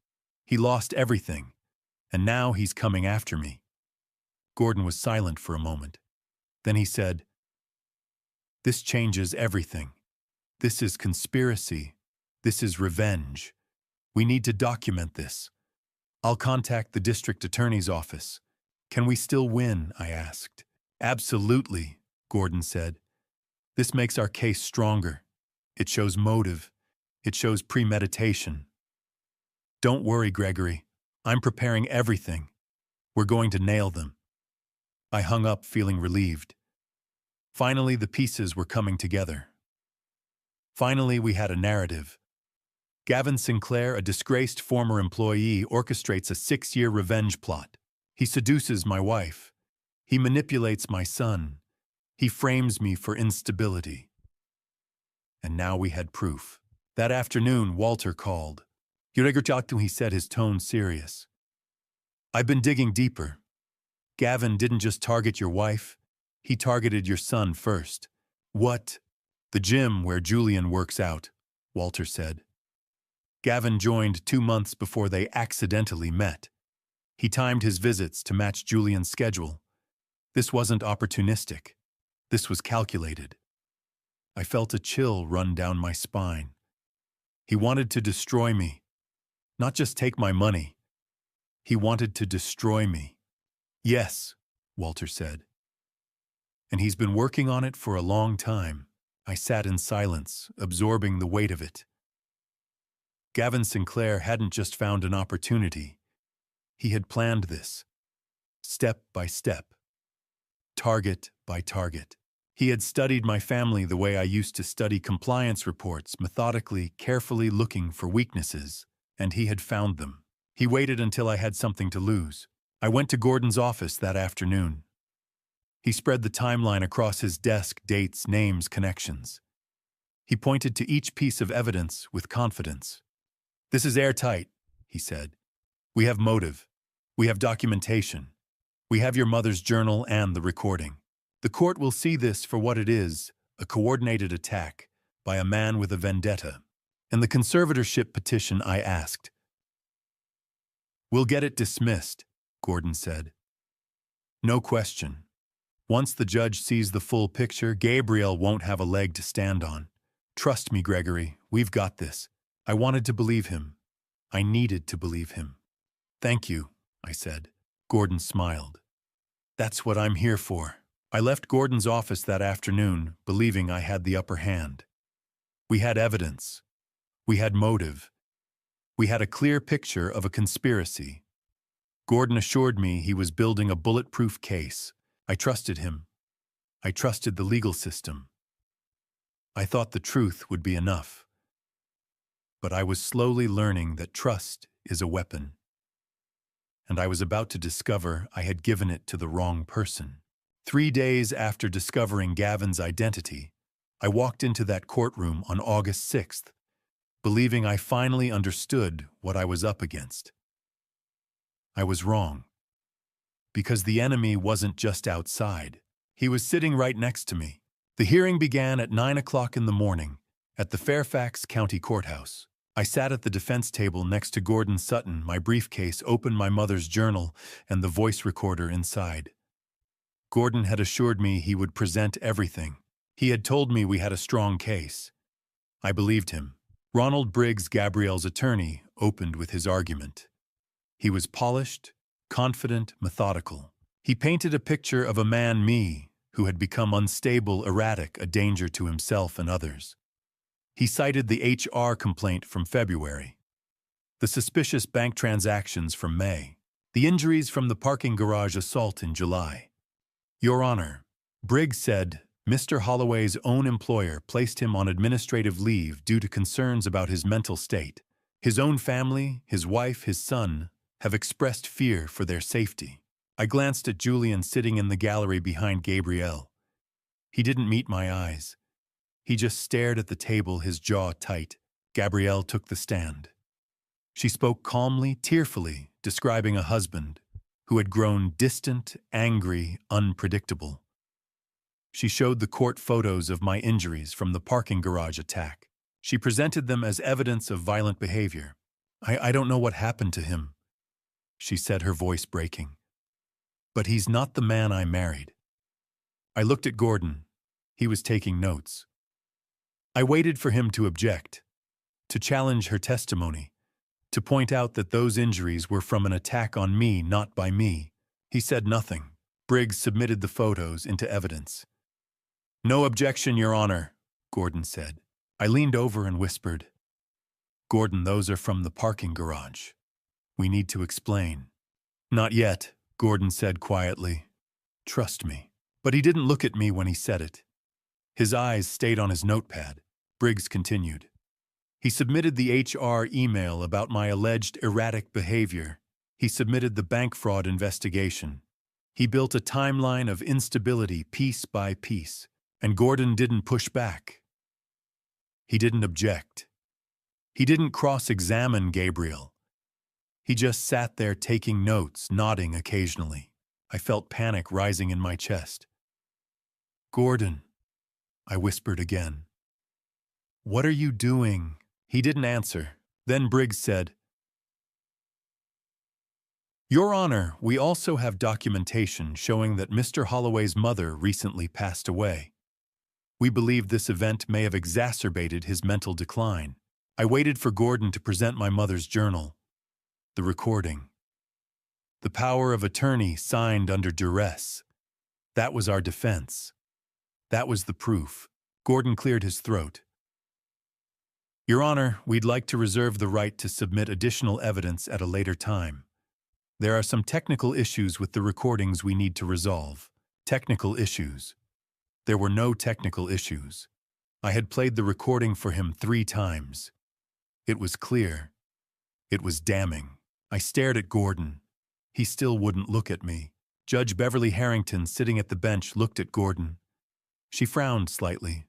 He lost everything. And now he's coming after me." Gordon was silent for a moment. Then he said, "This changes everything. This is conspiracy. This is revenge. We need to document this. I'll contact the district attorney's office." "Can we still win?" I asked. "Absolutely," Gordon said. "This makes our case stronger. It shows motive. It shows premeditation. Don't worry, Gregory. I'm preparing everything. We're going to nail them." I hung up, feeling relieved. Finally, the pieces were coming together. Finally, we had a narrative. Gavin Sinclair, a disgraced former employee, orchestrates a 6-year revenge plot. He seduces my wife. He manipulates my son. He frames me for instability. And now we had proof. That afternoon, Walter called. He said, his tone serious. "I've been digging deeper. Gavin didn't just target your wife. He targeted your son first." "What?" "The gym where Julian works out," Walter said. Gavin joined 2 months before they accidentally met. He timed his visits to match Julian's schedule. This wasn't opportunistic. This was calculated. I felt a chill run down my spine. He wanted to destroy me. Not just take my money. He wanted to destroy me. "Yes," Walter said. "And he's been working on it for a long time." I sat in silence, absorbing the weight of it. Gavin Sinclair hadn't just found an opportunity. He had planned this, step by step, target by target. He had studied my family the way I used to study compliance reports, methodically, carefully looking for weaknesses, and he had found them. He waited until I had something to lose. I went to Gordon's office that afternoon. He spread the timeline across his desk, dates, names, connections. He pointed to each piece of evidence with confidence. "This is airtight," he said. "We have motive. We have documentation. We have your mother's journal and the recording. The court will see this for what it is, a coordinated attack by a man with a vendetta." In the conservatorship petition, I asked. "We'll get it dismissed," Gordon said. "No question. Once the judge sees the full picture, Gabriel won't have a leg to stand on. Trust me, Gregory, we've got this. I wanted to believe him. I needed to believe him. Thank you, I said. Gordon smiled. That's what I'm here for. I left Gordon's office that afternoon, believing I had the upper hand. We had evidence. We had motive. We had a clear picture of a conspiracy. Gordon assured me he was building a bulletproof case. I trusted him. I trusted the legal system. I thought the truth would be enough. But I was slowly learning that trust is a weapon. And I was about to discover I had given it to the wrong person. 3 days after discovering Gavin's identity, I walked into that courtroom on August 6th, believing I finally understood what I was up against. I was wrong. Because the enemy wasn't just outside. He was sitting right next to me. The hearing began at 9 o'clock in the morning at the Fairfax County Courthouse. I sat at the defense table next to Gordon Sutton, my briefcase open, my mother's journal, and the voice recorder inside. Gordon had assured me he would present everything. He had told me we had a strong case. I believed him. Ronald Briggs, Gabrielle's attorney, opened with his argument. He was polished, confident, methodical. He painted a picture of a man, me, who had become unstable, erratic, a danger to himself and others. He cited the HR complaint from February, the suspicious bank transactions from May, the injuries from the parking garage assault in July. Your Honor, Briggs said Mr. Holloway's own employer placed him on administrative leave due to concerns about his mental state. His own family, his wife, his son, have expressed fear for their safety. I glanced at Julian sitting in the gallery behind Gabrielle. He didn't meet my eyes. He just stared at the table, his jaw tight. Gabrielle took the stand. She spoke calmly, tearfully, describing a husband who had grown distant, angry, unpredictable. She showed the court photos of my injuries from the parking garage attack. She presented them as evidence of violent behavior. I don't know what happened to him, she said, her voice breaking. But he's not the man I married. I looked at Gordon. He was taking notes. I waited for him to object, to challenge her testimony, to point out that those injuries were from an attack on me, not by me. He said nothing. Briggs submitted the photos into evidence. No objection, Your Honor, Gordon said. I leaned over and whispered, Gordon, those are from the parking garage. We need to explain. Not yet, Gordon said quietly. Trust me. But he didn't look at me when he said it. His eyes stayed on his notepad. Briggs continued. He submitted the HR email about my alleged erratic behavior. He submitted the bank fraud investigation. He built a timeline of instability piece by piece, and Gordon didn't push back. He didn't object. He didn't cross-examine Gabriel. He just sat there taking notes, nodding occasionally. I felt panic rising in my chest. Gordon, I whispered again. What are you doing? He didn't answer. Then Briggs said, Your Honor, we also have documentation showing that Mr. Holloway's mother recently passed away. We believe this event may have exacerbated his mental decline. I waited for Gordon to present my mother's journal, the recording. The power of attorney signed under duress. That was our defense. That was the proof. Gordon cleared his throat. Your Honor, we'd like to reserve the right to submit additional evidence at a later time. There are some technical issues with the recordings we need to resolve. Technical issues. There were no technical issues. I had played the recording for him 3 times. It was clear. It was damning. I stared at Gordon. He still wouldn't look at me. Judge Beverly Harrington, sitting at the bench, looked at Gordon. She frowned slightly.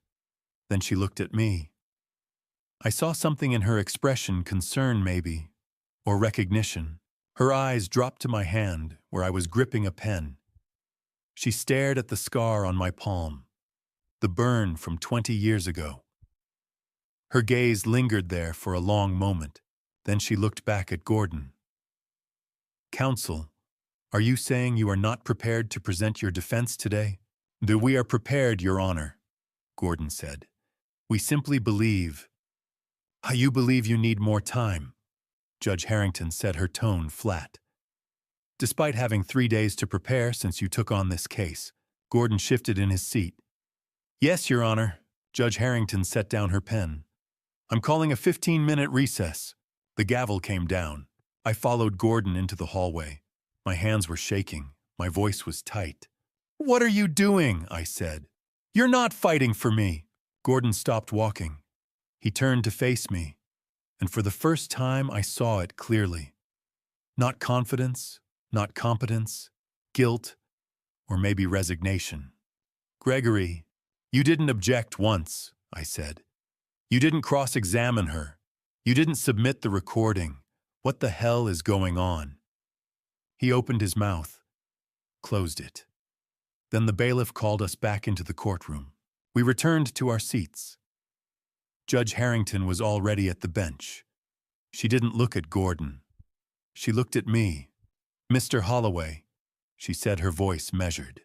Then she looked at me. I saw something in her expression, concern maybe, or recognition. Her eyes dropped to my hand, where I was gripping a pen. She stared at the scar on my palm, the burn from 20 years ago. Her gaze lingered there for a long moment. Then she looked back at Gordon. Counsel, are you saying you are not prepared to present your defense today? We are prepared, Your Honor, Gordon said. We simply believe. You believe you need more time, Judge Harrington said, her tone flat. Despite having 3 days to prepare since you took on this case, Gordon shifted in his seat. Yes, Your Honor, Judge Harrington set down her pen. I'm calling a 15-minute recess. The gavel came down. I followed Gordon into the hallway. My hands were shaking. My voice was tight. What are you doing? I said. You're not fighting for me. Gordon stopped walking. He turned to face me, and for the first time I saw it clearly. Not confidence, not competence, guilt, or maybe resignation. Gregory, you didn't object once, I said. You didn't cross-examine her. You didn't submit the recording. What the hell is going on? He opened his mouth, closed it. Then the bailiff called us back into the courtroom. We returned to our seats. Judge Harrington was already at the bench. She didn't look at Gordon. She looked at me. Mr. Holloway, she said, her voice measured.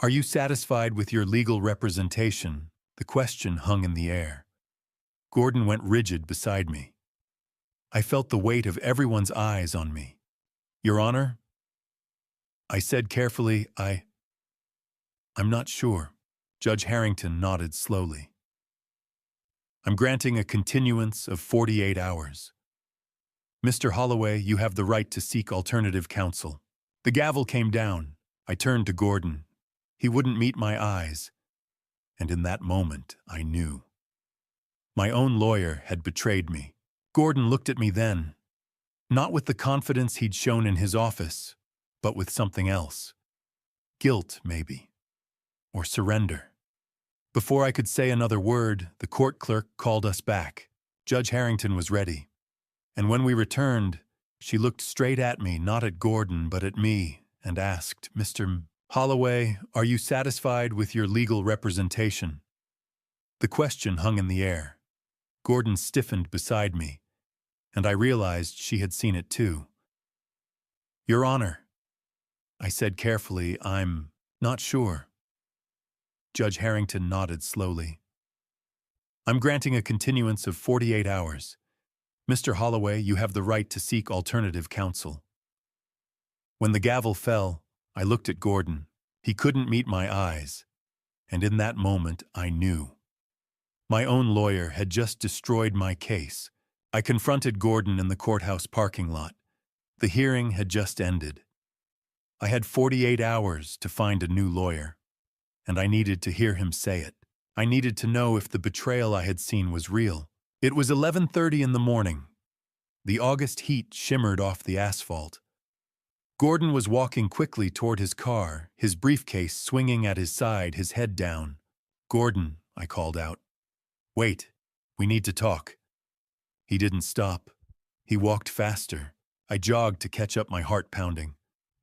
Are you satisfied with your legal representation? The question hung in the air. Gordon went rigid beside me. I felt the weight of everyone's eyes on me. Your Honor, I said carefully, I'm not sure. Judge Harrington nodded slowly. I'm granting a continuance of 48 hours. Mr. Holloway, you have the right to seek alternative counsel. The gavel came down. I turned to Gordon. He wouldn't meet my eyes. And in that moment, I knew. My own lawyer had betrayed me. Gordon looked at me then, not with the confidence he'd shown in his office, but with something else. Guilt, maybe. Or surrender. Before I could say another word, the court clerk called us back. Judge Harrington was ready. And when we returned, she looked straight at me, not at Gordon, but at me, and asked, Mr. Holloway, are you satisfied with your legal representation? The question hung in the air. Gordon stiffened beside me, and I realized she had seen it too. Your Honor, I said carefully, I'm not sure. Judge Harrington nodded slowly. I'm granting a continuance of 48 hours. Mr. Holloway, you have the right to seek alternative counsel. When the gavel fell, I looked at Gordon. He couldn't meet my eyes. And in that moment, I knew. My own lawyer had just destroyed my case. I confronted Gordon in the courthouse parking lot. The hearing had just ended. I had 48 hours to find a new lawyer. And I needed to hear him say it. I needed to know if the betrayal I had seen was real. It was 11:30 in the morning. The August heat shimmered off the asphalt. Gordon was walking quickly toward his car, his briefcase swinging at his side, his head down. Gordon, I called out. Wait, we need to talk. He didn't stop. He walked faster. I jogged to catch up, my heart pounding.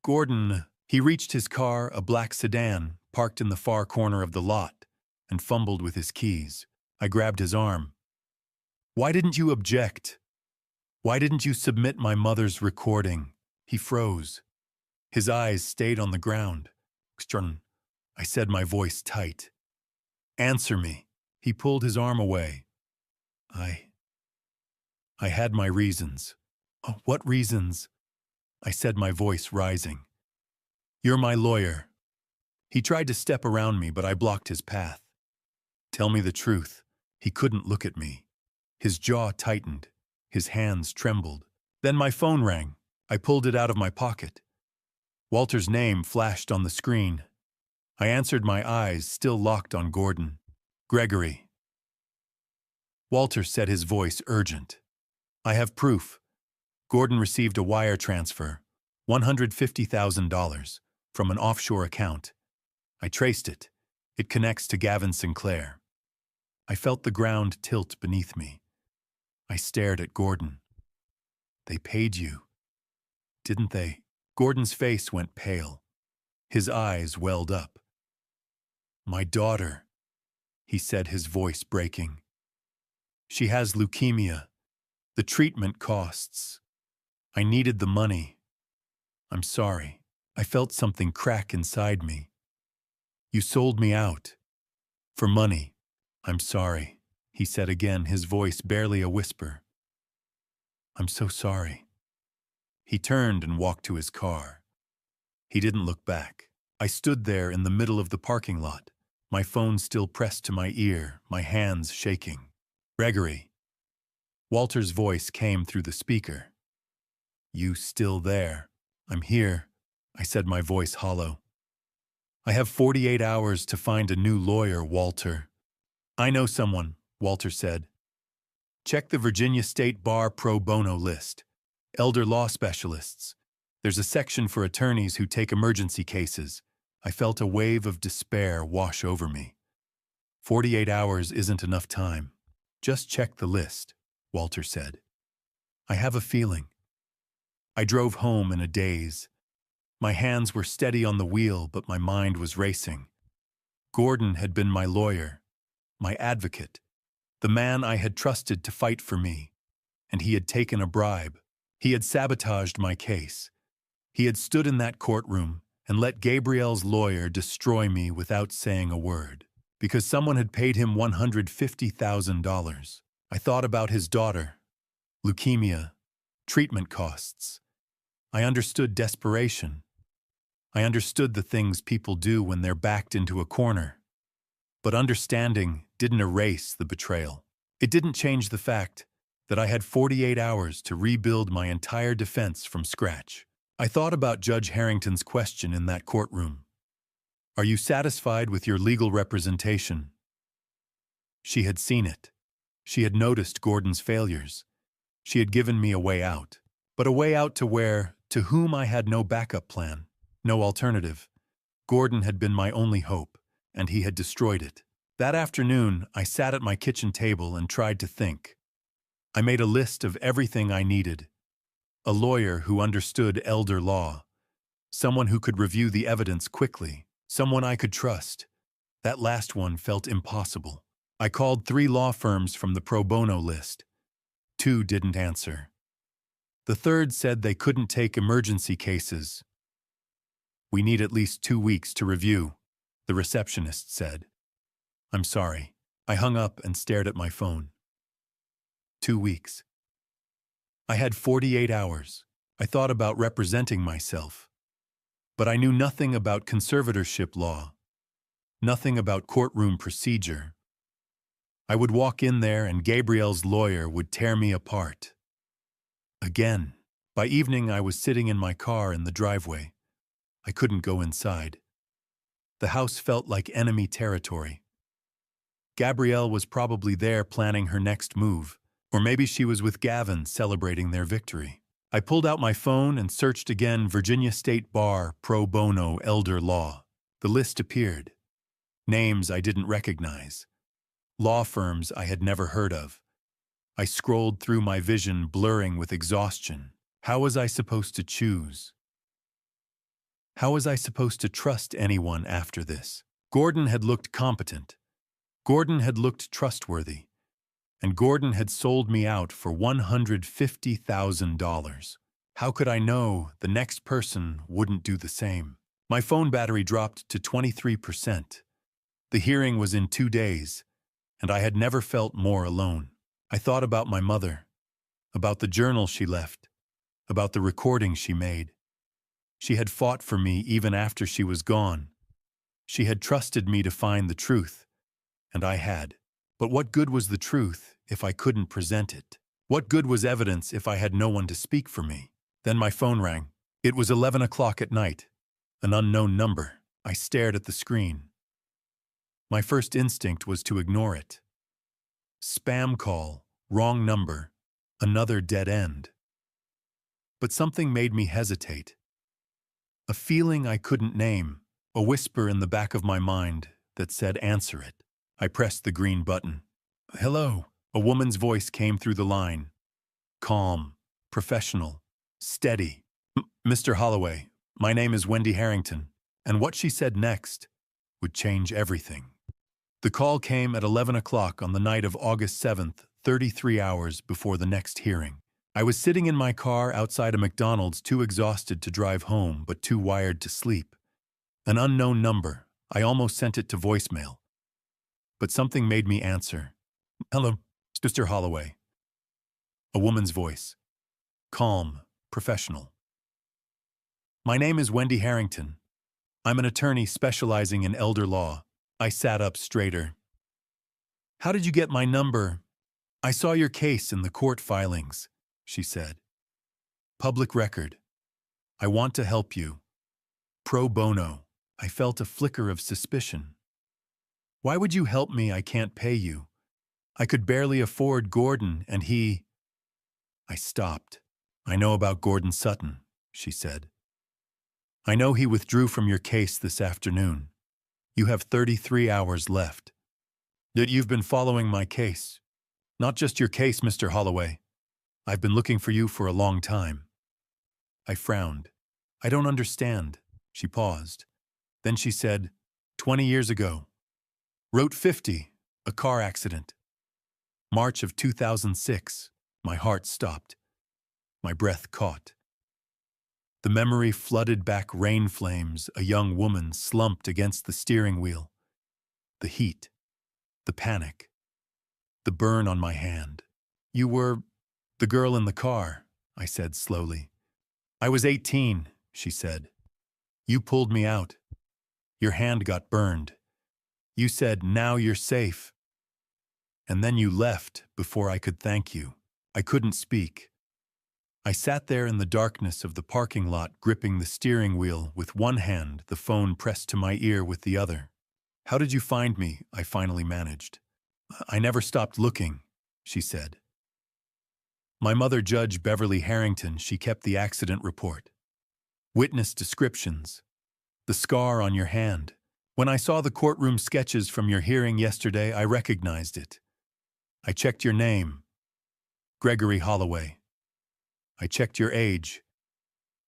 Gordon, he reached his car, a black sedan, parked in the far corner of the lot, and fumbled with his keys. I grabbed his arm. Why didn't you object? Why didn't you submit my mother's recording? He froze. His eyes stayed on the ground. I said, my voice tight. Answer me. He pulled his arm away. I had my reasons. Oh, what reasons? I said, my voice rising. You're my lawyer. He tried to step around me, but I blocked his path. Tell me the truth. He couldn't look at me. His jaw tightened. His hands trembled. Then my phone rang. I pulled it out of my pocket. Walter's name flashed on the screen. I answered, my eyes still locked on Gordon. Gregory. Walter said, his voice urgent. I have proof. Gordon received a wire transfer, $150,000, from an offshore account. I traced it. It connects to Gavin Sinclair. I felt the ground tilt beneath me. I stared at Gordon. They paid you, didn't they? Gordon's face went pale. His eyes welled up. My daughter, he said, his voice breaking. She has leukemia. The treatment costs. I needed the money. I'm sorry. I felt something crack inside me. You sold me out. For money. I'm sorry, he said again, his voice barely a whisper. I'm so sorry. He turned and walked to his car. He didn't look back. I stood there in the middle of the parking lot, my phone still pressed to my ear, my hands shaking. Gregory. Walter's voice came through the speaker. You still there? I'm here, I said, my voice hollow. I have 48 hours to find a new lawyer, Walter. I know someone, Walter said. Check the Virginia State Bar pro bono list. Elder law specialists. There's a section for attorneys who take emergency cases. I felt a wave of despair wash over me. 48 hours isn't enough time. Just check the list, Walter said. I have a feeling. I drove home in a daze. My hands were steady on the wheel, but my mind was racing. Gordon had been my lawyer, my advocate, the man I had trusted to fight for me, and he had taken a bribe. He had sabotaged my case. He had stood in that courtroom and let Gabrielle's lawyer destroy me without saying a word, because someone had paid him $150,000. I thought about his daughter, leukemia, treatment costs. I understood desperation. I understood the things people do when they're backed into a corner. But understanding didn't erase the betrayal. It didn't change the fact that I had 48 hours to rebuild my entire defense from scratch. I thought about Judge Harrington's question in that courtroom. Are you satisfied with your legal representation? She had seen it. She had noticed Gordon's failures. She had given me a way out. But a way out to whom I had no backup plan. No alternative. Gordon had been my only hope, and he had destroyed it. That afternoon, I sat at my kitchen table and tried to think. I made a list of everything I needed. A lawyer who understood elder law. Someone who could review the evidence quickly. Someone I could trust. That last one felt impossible. I called 3 law firms from the pro bono list. 2 didn't answer. The third said they couldn't take emergency cases. We need at least 2 weeks to review, the receptionist said. I'm sorry. I hung up and stared at my phone. 2 weeks. I had 48 hours. I thought about representing myself. But I knew nothing about conservatorship law. Nothing about courtroom procedure. I would walk in there and Gabrielle's lawyer would tear me apart. Again. By evening, I was sitting in my car in the driveway. I couldn't go inside. The house felt like enemy territory. Gabrielle was probably there planning her next move, or maybe she was with Gavin celebrating their victory. I pulled out my phone and searched again Virginia State Bar pro bono elder law. The list appeared. Names I didn't recognize. Law firms I had never heard of. I scrolled through, my vision blurring with exhaustion. How was I supposed to choose? How was I supposed to trust anyone after this? Gordon had looked competent. Gordon had looked trustworthy. And Gordon had sold me out for $150,000. How could I know the next person wouldn't do the same? My phone battery dropped to 23%. The hearing was in 2 days, and I had never felt more alone. I thought about my mother, about the journal she left, about the recordings she made. She had fought for me even after she was gone. She had trusted me to find the truth, and I had. But what good was the truth if I couldn't present it? What good was evidence if I had no one to speak for me? Then my phone rang. It was 11 o'clock at night. An unknown number. I stared at the screen. My first instinct was to ignore it. Spam call, wrong number, another dead end. But something made me hesitate. A feeling I couldn't name, a whisper in the back of my mind that said answer it. I pressed the green button. Hello, a woman's voice came through the line. Calm, professional, steady. Mr. Holloway, my name is Wendy Harrington. And what she said next would change everything. The call came at 11 o'clock on the night of August 7th, 33 hours before the next hearing. I was sitting in my car outside a McDonald's, too exhausted to drive home, but too wired to sleep. An unknown number, I almost sent it to voicemail. But something made me answer. Hello, Sister Holloway. A woman's voice. Calm, professional. My name is Wendy Harrington. I'm an attorney specializing in elder law. I sat up straighter. How did you get my number? I saw your case in the court filings, she said. Public record. I want to help you. Pro bono. I felt a flicker of suspicion. Why would you help me? I can't pay you. I could barely afford Gordon, and he... I stopped. I know about Gordon Sutton, she said. I know he withdrew from your case this afternoon. You have 33 hours left. That you've been following my case. Not just your case, Mr. Holloway. I've been looking for you for a long time. I frowned. I don't understand. She paused. Then she said, 20 years ago. Route 50, a car accident. March of 2006. My heart stopped. My breath caught. The memory flooded back rain flames, a young woman slumped against the steering wheel. The heat. The panic. The burn on my hand. You were the girl in the car, I said slowly. I was 18, she said. You pulled me out. Your hand got burned. You said, now you're safe. And then you left before I could thank you. I couldn't speak. I sat there in the darkness of the parking lot, gripping the steering wheel with one hand, the phone pressed to my ear with the other. How did you find me? I finally managed. I never stopped looking, she said. My mother, Judge Beverly Harrington, she kept the accident report. Witness descriptions. The scar on your hand. When I saw the courtroom sketches from your hearing yesterday, I recognized it. I checked your name. Gregory Holloway. I checked your age.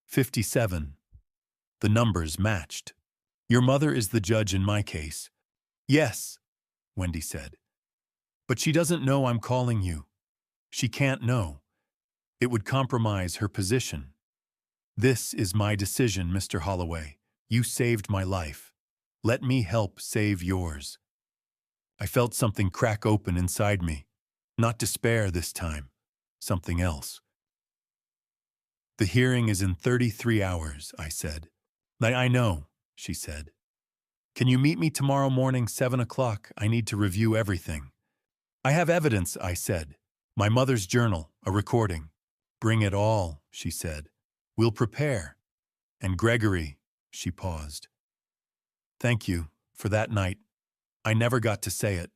57. The numbers matched. Your mother is the judge in my case. Yes, Wendy said. But she doesn't know I'm calling you. She can't know. It would compromise her position. This is my decision, Mr. Holloway. You saved my life. Let me help save yours. I felt something crack open inside me. Not despair this time. Something else. The hearing is in 33 hours, I said. I know, she said. Can you meet me tomorrow morning, 7 o'clock? I need to review everything. I have evidence, I said. My mother's journal, a recording. Bring it all, she said. We'll prepare. And Gregory, she paused. Thank you for that night. I never got to say it.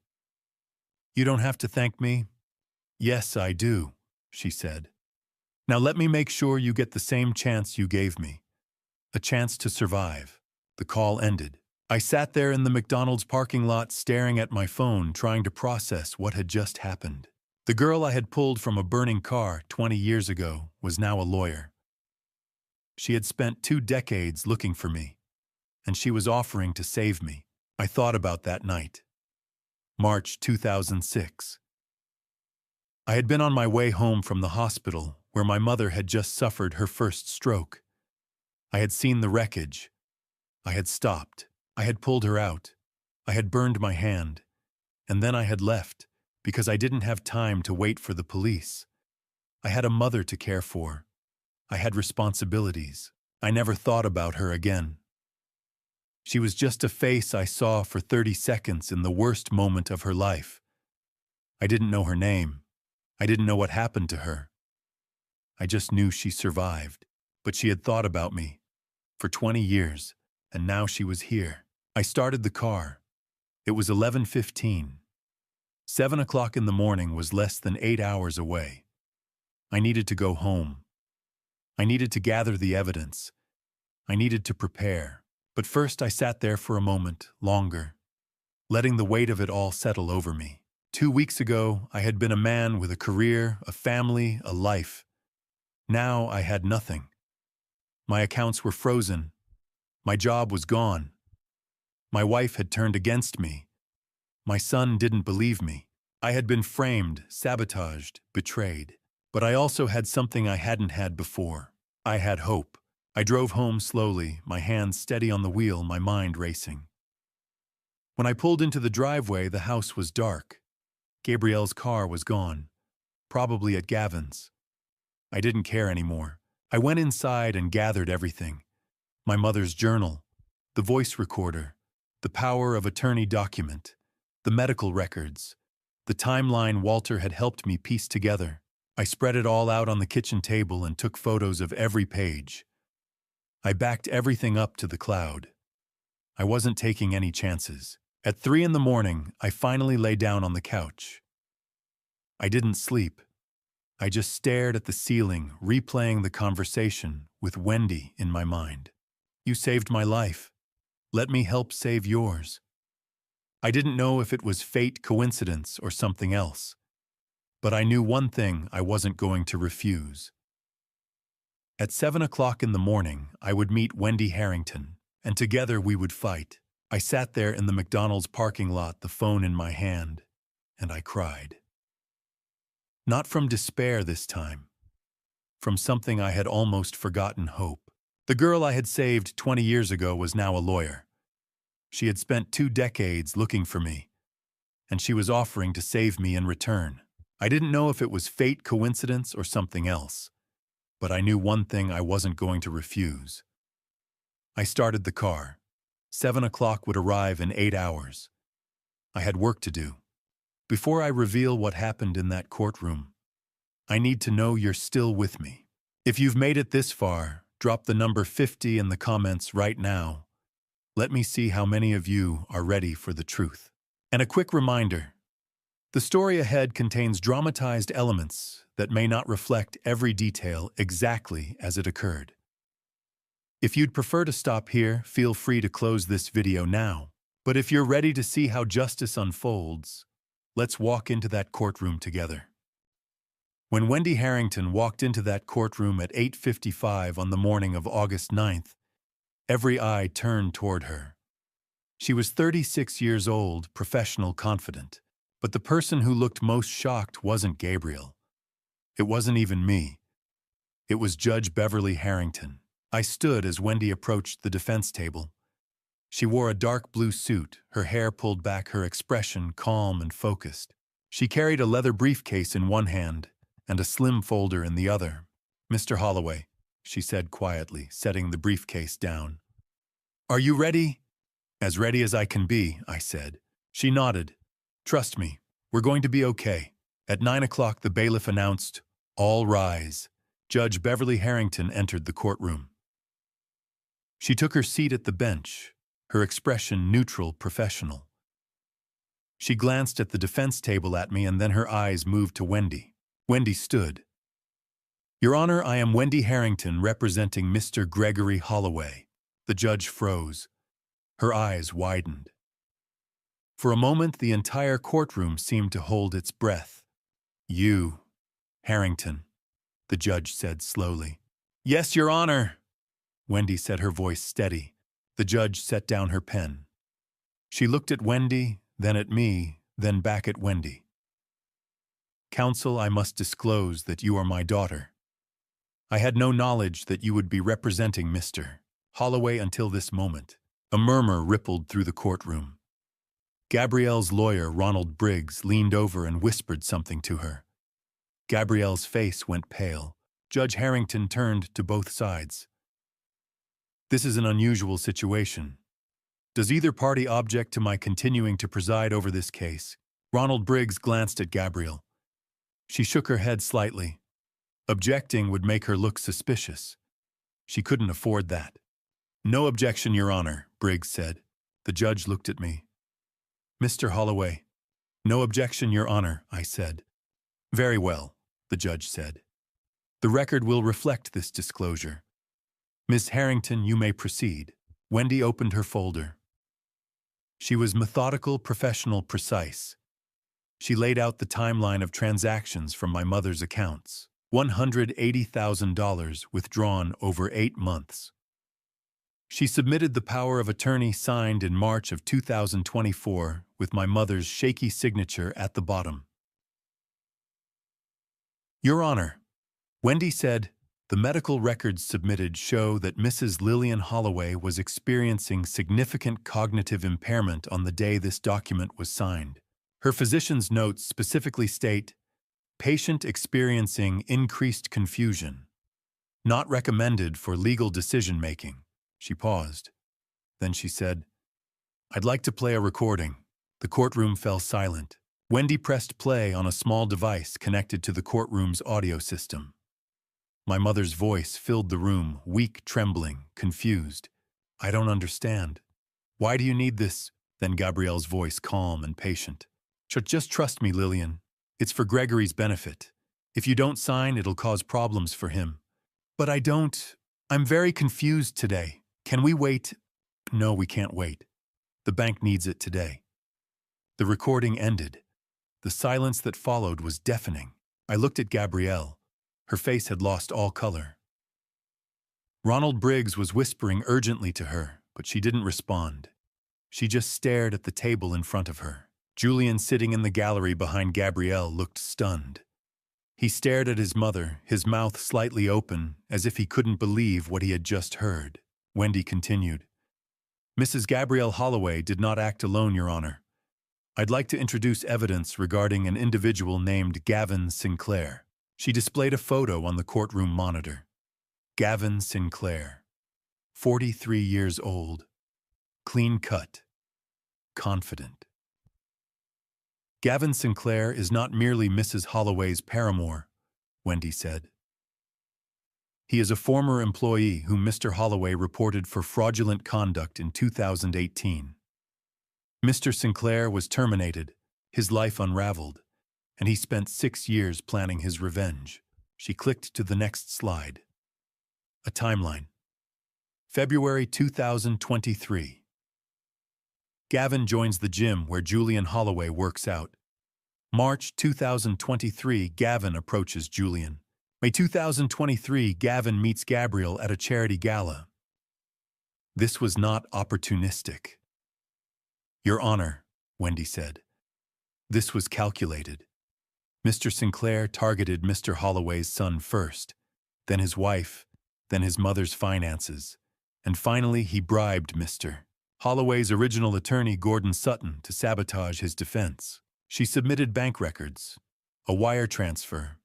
You don't have to thank me. Yes, I do, she said. Now let me make sure you get the same chance you gave me. A chance to survive. The call ended. I sat there in the McDonald's parking lot staring at my phone, trying to process what had just happened. The girl I had pulled from a burning car 20 years ago was now a lawyer. She had spent 2 decades looking for me, and she was offering to save me. I thought about that night. March 2006. I had been on my way home from the hospital where my mother had just suffered her first stroke. I had seen the wreckage. I had stopped. I had pulled her out. I had burned my hand. And then I had left because I didn't have time to wait for the police. I had a mother to care for. I had responsibilities. I never thought about her again. She was just a face I saw for 30 seconds in the worst moment of her life. I didn't know her name. I didn't know what happened to her. I just knew she survived. But she had thought about me for 20 years, and now she was here. I started the car. It was 11:15. 7 o'clock in the morning was less than 8 hours away. I needed to go home. I needed to gather the evidence. I needed to prepare. But first I sat there for a moment, longer, letting the weight of it all settle over me. 2 weeks ago, I had been a man with a career, a family, a life. Now I had nothing. My accounts were frozen. My job was gone. My wife had turned against me. My son didn't believe me. I had been framed, sabotaged, betrayed. But I also had something I hadn't had before. I had hope. I drove home slowly, my hands steady on the wheel, my mind racing. When I pulled into the driveway, the house was dark. Gabrielle's car was gone, probably at Gavin's. I didn't care anymore. I went inside and gathered everything. My mother's journal, the voice recorder, the power of attorney document, the medical records, the timeline Walter had helped me piece together. I spread it all out on the kitchen table and took photos of every page. I backed everything up to the cloud. I wasn't taking any chances. At 3 in the morning, I finally lay down on the couch. I didn't sleep. I just stared at the ceiling, replaying the conversation with Wendy in my mind. You saved my life. Let me help save yours. I didn't know if it was fate, coincidence, or something else. But I knew one thing I wasn't going to refuse. At 7 o'clock in the morning, I would meet Wendy Harrington, and together we would fight. I sat there in the McDonald's parking lot, the phone in my hand, and I cried. Not from despair this time. From something I had almost forgotten: hope. The girl I had saved 20 years ago was now a lawyer. She had spent 2 decades looking for me, and she was offering to save me in return. I didn't know if it was fate, coincidence, or something else, but I knew one thing I wasn't going to refuse. I started the car. 7 o'clock would arrive in 8 hours. I had work to do. Before I reveal what happened in that courtroom, I need to know you're still with me. If you've made it this far, drop the number 50 in the comments right now. Let me see how many of you are ready for the truth. And a quick reminder, the story ahead contains dramatized elements that may not reflect every detail exactly as it occurred. If you'd prefer to stop here, feel free to close this video now. But if you're ready to see how justice unfolds, let's walk into that courtroom together. When Wendy Harrington walked into that courtroom at 8:55 on the morning of August 9th, every eye turned toward her. She was 36 years old, professional, confident. But the person who looked most shocked wasn't Gabriel. It wasn't even me. It was Judge Beverly Harrington. I stood as Wendy approached the defense table. She wore a dark blue suit, her hair pulled back, her expression calm and focused. She carried a leather briefcase in one hand and a slim folder in the other. "Mr. Holloway," she said quietly, setting the briefcase down. "Are you ready?" "As ready as I can be," I said. She nodded. "Trust me, we're going to be okay." At 9 o'clock, the bailiff announced, "All rise." Judge Beverly Harrington entered the courtroom. She took her seat at the bench, her expression neutral, professional. She glanced at the defense table at me, and then her eyes moved to Wendy. Wendy stood. "Your Honor, I am Wendy Harrington, representing Mr. Gregory Holloway." The judge froze. Her eyes widened. For a moment, the entire courtroom seemed to hold its breath. "You, Harrington," the judge said slowly. "Yes, Your Honor," Wendy said, her voice steady. The judge set down her pen. She looked at Wendy, then at me, then back at Wendy. "Counsel, I must disclose that you are my daughter. I had no knowledge that you would be representing Mr. Holloway until this moment." A murmur rippled through the courtroom. Gabrielle's lawyer, Ronald Briggs, leaned over and whispered something to her. Gabrielle's face went pale. Judge Harrington turned to both sides. "This is an unusual situation. Does either party object to my continuing to preside over this case?" Ronald Briggs glanced at Gabrielle. She shook her head slightly. Objecting would make her look suspicious. She couldn't afford that. "No objection, Your Honor," Briggs said. The judge looked at me. "Mr. Holloway." "No objection, Your Honor," I said. "Very well," the judge said. "The record will reflect this disclosure. Miss Harrington, you may proceed." Wendy opened her folder. She was methodical, professional, precise. She laid out the timeline of transactions from my mother's accounts. $180,000 withdrawn over 8 months. She submitted the power of attorney signed in March of 2024 with my mother's shaky signature at the bottom. "Your Honor," Wendy said, The medical records submitted show that Mrs. Lillian Holloway was experiencing significant cognitive impairment on the day this document was signed. Her physician's notes specifically state, "Patient experiencing increased confusion. Not recommended for legal decision-making." She paused. Then she said, "I'd like to play a recording." The courtroom fell silent. Wendy pressed play on a small device connected to the courtroom's audio system. My mother's voice filled the room, weak, trembling, confused. "I don't understand. Why do you need this?" Then Gabrielle's voice, calm and patient. "Just trust me, Lillian. It's for Gregory's benefit. If you don't sign, it'll cause problems for him." "But I don't. I'm very confused today. Can we wait?" "No, we can't wait. The bank needs it today." The recording ended. The silence that followed was deafening. I looked at Gabrielle. Her face had lost all color. Ronald Briggs was whispering urgently to her, but she didn't respond. She just stared at the table in front of her. Julian, sitting in the gallery behind Gabrielle, looked stunned. He stared at his mother, his mouth slightly open, as if he couldn't believe what he had just heard. Wendy continued, "Mrs. Gabrielle Holloway did not act alone, Your Honor. I'd like to introduce evidence regarding an individual named Gavin Sinclair." She displayed a photo on the courtroom monitor. Gavin Sinclair, 43 years old, clean-cut, confident. "Gavin Sinclair is not merely Mrs. Holloway's paramour," Wendy said. "He is a former employee whom Mr. Holloway reported for fraudulent conduct in 2018. Mr. Sinclair was terminated, his life unraveled, and he spent 6 years planning his revenge." She clicked to the next slide. A timeline. February 2023. Gavin joins the gym where Julian Holloway works out. March 2023, Gavin approaches Julian. May 2023, Gavin meets Gabrielle at a charity gala. This was not opportunistic. "Your Honor," Wendy said, "this was calculated. Mr. Sinclair targeted Mr. Holloway's son first, then his wife, then his mother's finances, and finally he bribed Mr. Holloway's original attorney, Gordon Sutton, to sabotage his defense. She submitted bank records, a wire transfer,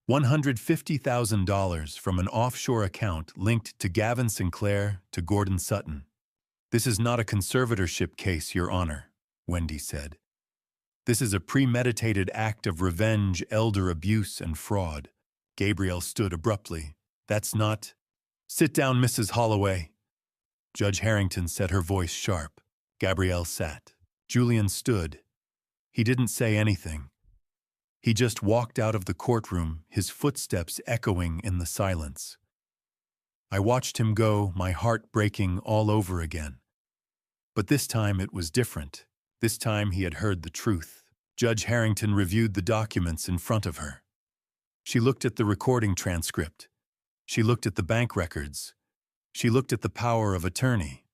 $150,000 from an offshore account linked to Gavin Sinclair to Gordon Sutton. This is not a conservatorship case, Your Honor," Wendy said. "This is a premeditated act of revenge, elder abuse, and fraud." Gabrielle stood abruptly. "That's not—" "Sit down, Mrs. Holloway." Judge Harrington said, her voice sharp. Gabrielle sat. Julian stood. He didn't say anything. He just walked out of the courtroom, his footsteps echoing in the silence. I watched him go, my heart breaking all over again. But this time it was different. This time he had heard the truth. Judge Harrington reviewed the documents in front of her. She looked at the recording transcript. She looked at the bank records. She looked at the power of attorney.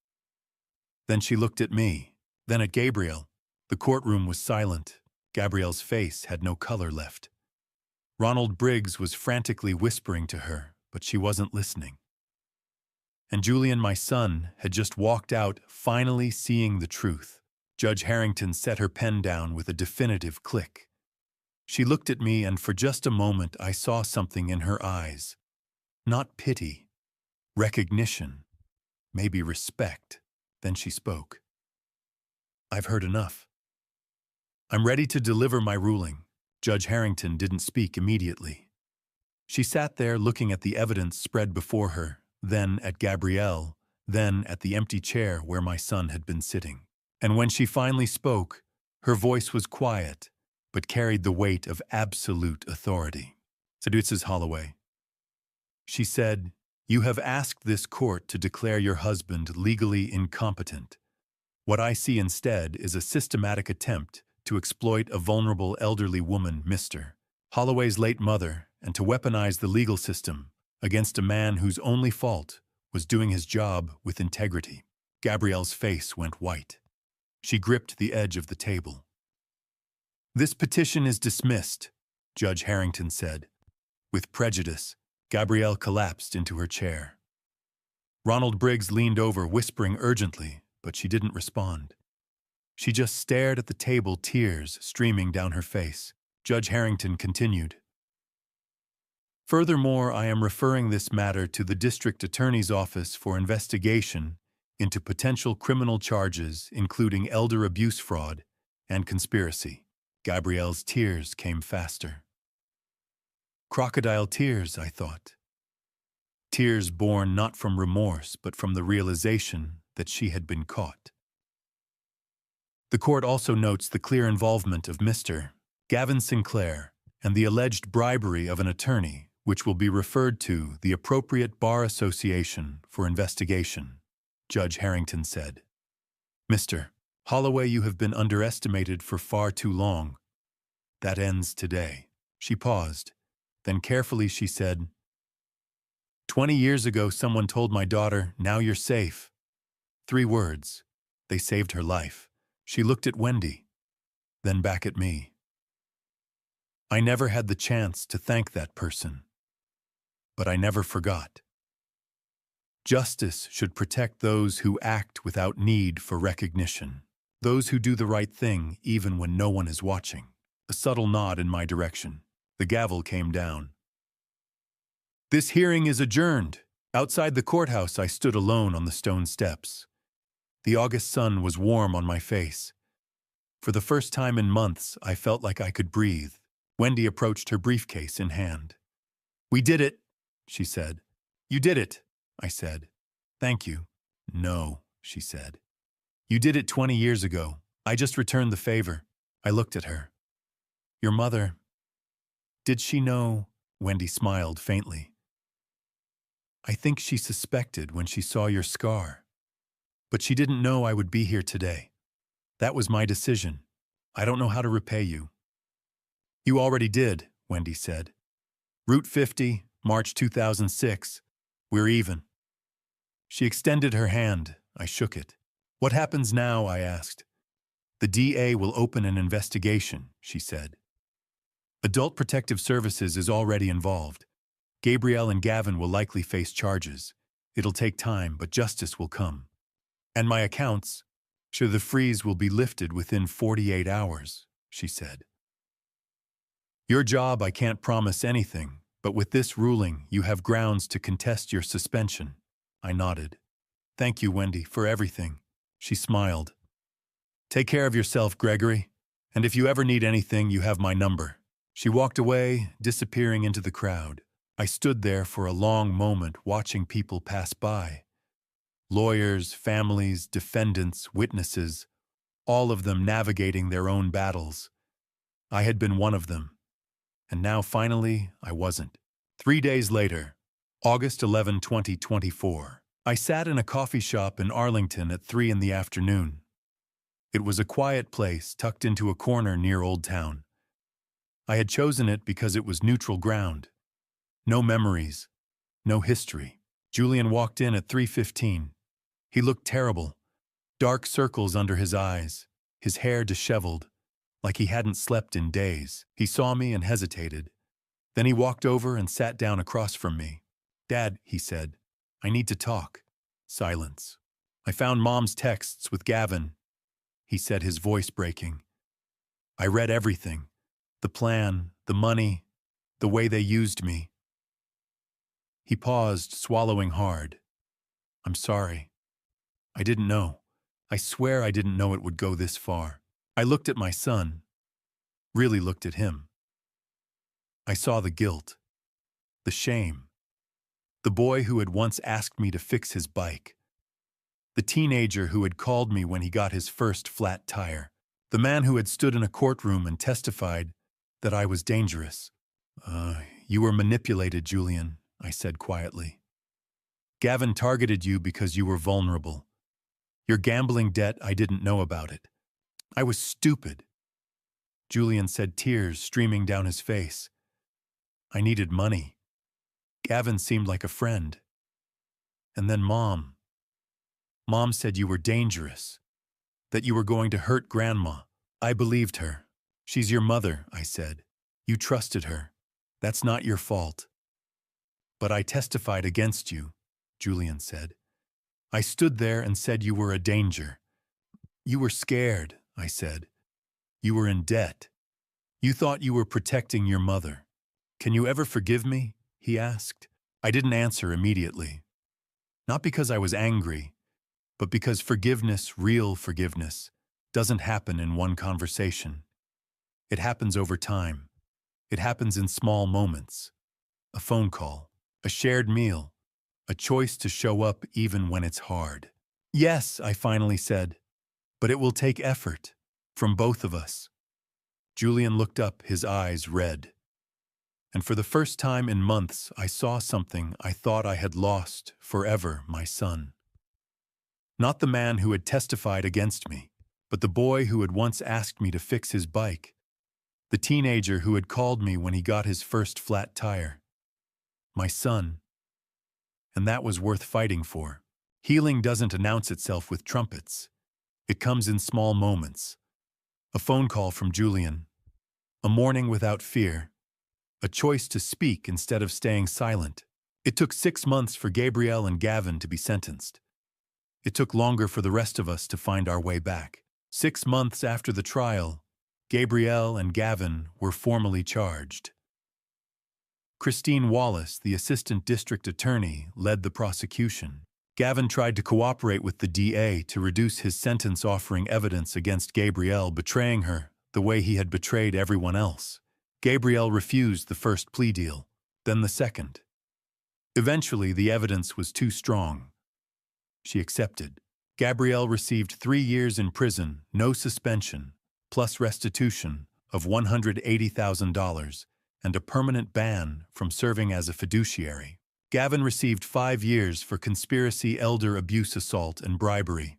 Then she looked at me, then at Gabrielle. The courtroom was silent. Gabrielle's face had no color left. Ronald Briggs was frantically whispering to her, but she wasn't listening. And Julian, my son, had just walked out, finally seeing the truth. Judge Harrington set her pen down with a definitive click. She looked at me, and for just a moment I saw something in her eyes. Not pity, recognition, maybe respect. Then she spoke. "I've heard enough. I'm ready to deliver my ruling." Judge Harrington didn't speak immediately. She sat there looking at the evidence spread before her, then at Gabrielle, then at the empty chair where my son had been sitting. And when she finally spoke, her voice was quiet, but carried the weight of absolute authority. "Mrs. Holloway," she said, "you have asked this court to declare your husband legally incompetent. What I see instead is a systematic attempt to exploit a vulnerable elderly woman, Mr. Holloway's late mother, and to weaponize the legal system against a man whose only fault was doing his job with integrity." Gabrielle's face went white. She gripped the edge of the table. "This petition is dismissed," Judge Harrington said, "with prejudice." Gabrielle collapsed into her chair. Ronald Briggs leaned over, whispering urgently, but she didn't respond. She just stared at the table, tears streaming down her face. Judge Harrington continued. Furthermore, I am referring this matter to the District Attorney's Office for investigation into potential criminal charges, including elder abuse fraud and conspiracy. Gabrielle's tears came faster. Crocodile tears, I thought. Tears born not from remorse, but from the realization that she had been caught. The court also notes the clear involvement of Mr. Gavin Sinclair and the alleged bribery of an attorney, which will be referred to the appropriate Bar Association for investigation, Judge Harrington said. Mr. Holloway, you have been underestimated for far too long. That ends today. She paused. Then carefully she said, 20 years ago someone told my daughter, now you're safe. 3 words. They saved her life. She looked at Wendy, then back at me. I never had the chance to thank that person, but I never forgot. Justice should protect those who act without need for recognition, those who do the right thing even when no one is watching. A subtle nod in my direction. The gavel came down. This hearing is adjourned. Outside the courthouse, I stood alone on the stone steps. The August sun was warm on my face. For the first time in months, I felt like I could breathe. Wendy approached her briefcase in hand. We did it, she said. You did it, I said. Thank you. No, she said. You did it 20 years ago. I just returned the favor. I looked at her. Your mother. Did she know? Wendy smiled faintly. I think she suspected when she saw your scar. But she didn't know I would be here today. That was my decision. I don't know how to repay you. You already did, Wendy said. Route 50, March 2006. We're even. She extended her hand. I shook it. What happens now? I asked. The DA will open an investigation, she said. Adult Protective Services is already involved. Gabrielle and Gavin will likely face charges. It'll take time, but justice will come. And my accounts, sure, the freeze will be lifted within 48 hours, she said. Your job, I can't promise anything, but with this ruling, you have grounds to contest your suspension. I nodded. Thank you, Wendy, for everything. She smiled. Take care of yourself, Gregory, and if you ever need anything, you have my number. She walked away, disappearing into the crowd. I stood there for a long moment watching people pass by. Lawyers, families, defendants, witnesses, all of them navigating their own battles. I had been one of them. And now finally, I wasn't. 3 days later, August 11, 2024, I sat in a coffee shop in Arlington at 3 in the afternoon. It was a quiet place tucked into a corner near Old Town. I had chosen it because it was neutral ground. No memories, no history. Julian walked in at 3:15. He looked terrible, dark circles under his eyes, his hair disheveled, like he hadn't slept in days. He saw me and hesitated. Then he walked over and sat down across from me. Dad, he said, I need to talk. Silence. I found Mom's texts with Gavin, he said, his voice breaking. I read everything. The plan, the money, the way they used me. He paused, swallowing hard. I'm sorry. I didn't know. I swear I didn't know it would go this far. I looked at my son, really looked at him. I saw the guilt, the shame, the boy who had once asked me to fix his bike, the teenager who had called me when he got his first flat tire, the man who had stood in a courtroom and testified that I was dangerous. You were manipulated, Julian, I said quietly. Gavin targeted you because you were vulnerable. Your gambling debt, I didn't know about it. I was stupid. Julian said, tears streaming down his face. I needed money. Gavin seemed like a friend. And then Mom. Mom said you were dangerous, that you were going to hurt Grandma. I believed her. She's your mother, I said. You trusted her. That's not your fault. But I testified against you, Julian said. I stood there and said you were a danger. You were scared, I said. You were in debt. You thought you were protecting your mother. Can you ever forgive me? He asked. I didn't answer immediately. Not because I was angry, but because forgiveness, real forgiveness, doesn't happen in one conversation. It happens over time. It happens in small moments. A phone call, a shared meal, a choice to show up even when it's hard. Yes, I finally said, but it will take effort from both of us. Julian looked up, his eyes red. And for the first time in months, I saw something I thought I had lost forever, my son. Not the man who had testified against me, but the boy who had once asked me to fix his bike. The teenager who had called me when he got his first flat tire. My son. And that was worth fighting for. Healing doesn't announce itself with trumpets. It comes in small moments. A phone call from Julian. A morning without fear. A choice to speak instead of staying silent. It took 6 months for Gabrielle and Gavin to be sentenced. It took longer for the rest of us to find our way back. 6 months after the trial, Gabrielle and Gavin were formally charged. Christine Wallace, the assistant district attorney, led the prosecution. Gavin tried to cooperate with the DA to reduce his sentence, offering evidence against Gabrielle betraying her the way he had betrayed everyone else. Gabrielle refused the first plea deal, then the second. Eventually, the evidence was too strong. She accepted. Gabrielle received 3 years in prison, no suspension, plus restitution of $180,000 and a permanent ban from serving as a fiduciary. Gavin received 5 years for conspiracy, elder abuse, assault, and bribery.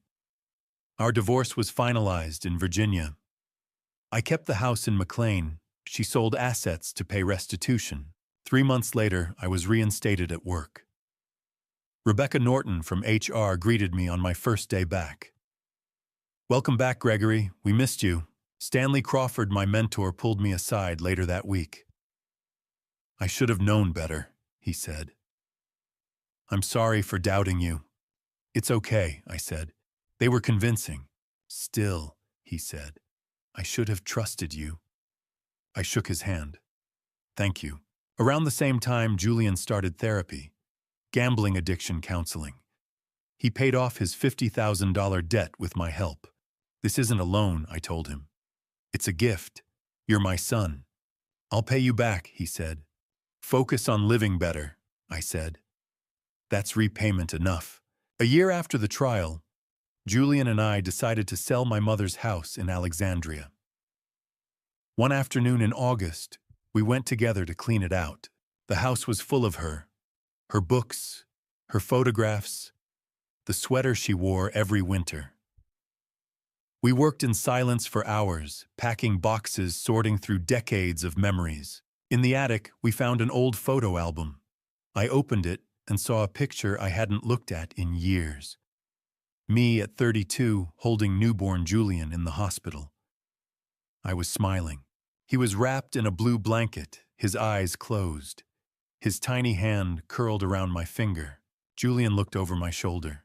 Our divorce was finalized in Virginia. I kept the house in McLean. She sold assets to pay restitution. 3 months later, I was reinstated at work. Rebecca Norton from HR greeted me on my first day back. Welcome back, Gregory. We missed you. Stanley Crawford, my mentor, pulled me aside later that week. I should have known better, he said. I'm sorry for doubting you. It's okay, I said. They were convincing. Still, he said, I should have trusted you. I shook his hand. Thank you. Around the same time, Julian started therapy, gambling addiction counseling. He paid off his $50,000 debt with my help. This isn't a loan, I told him. It's a gift. You're my son. I'll pay you back, he said. Focus on living better, I said. That's repayment enough. A year after the trial, Julian and I decided to sell my mother's house in Alexandria. One afternoon in August, we went together to clean it out. The house was full of her books, her photographs, the sweater she wore every winter. We worked in silence for hours, packing boxes, sorting through decades of memories. In the attic, we found an old photo album. I opened it and saw a picture I hadn't looked at in years. Me at 32, holding newborn Julian in the hospital. I was smiling. He was wrapped in a blue blanket, his eyes closed. His tiny hand curled around my finger. Julian looked over my shoulder.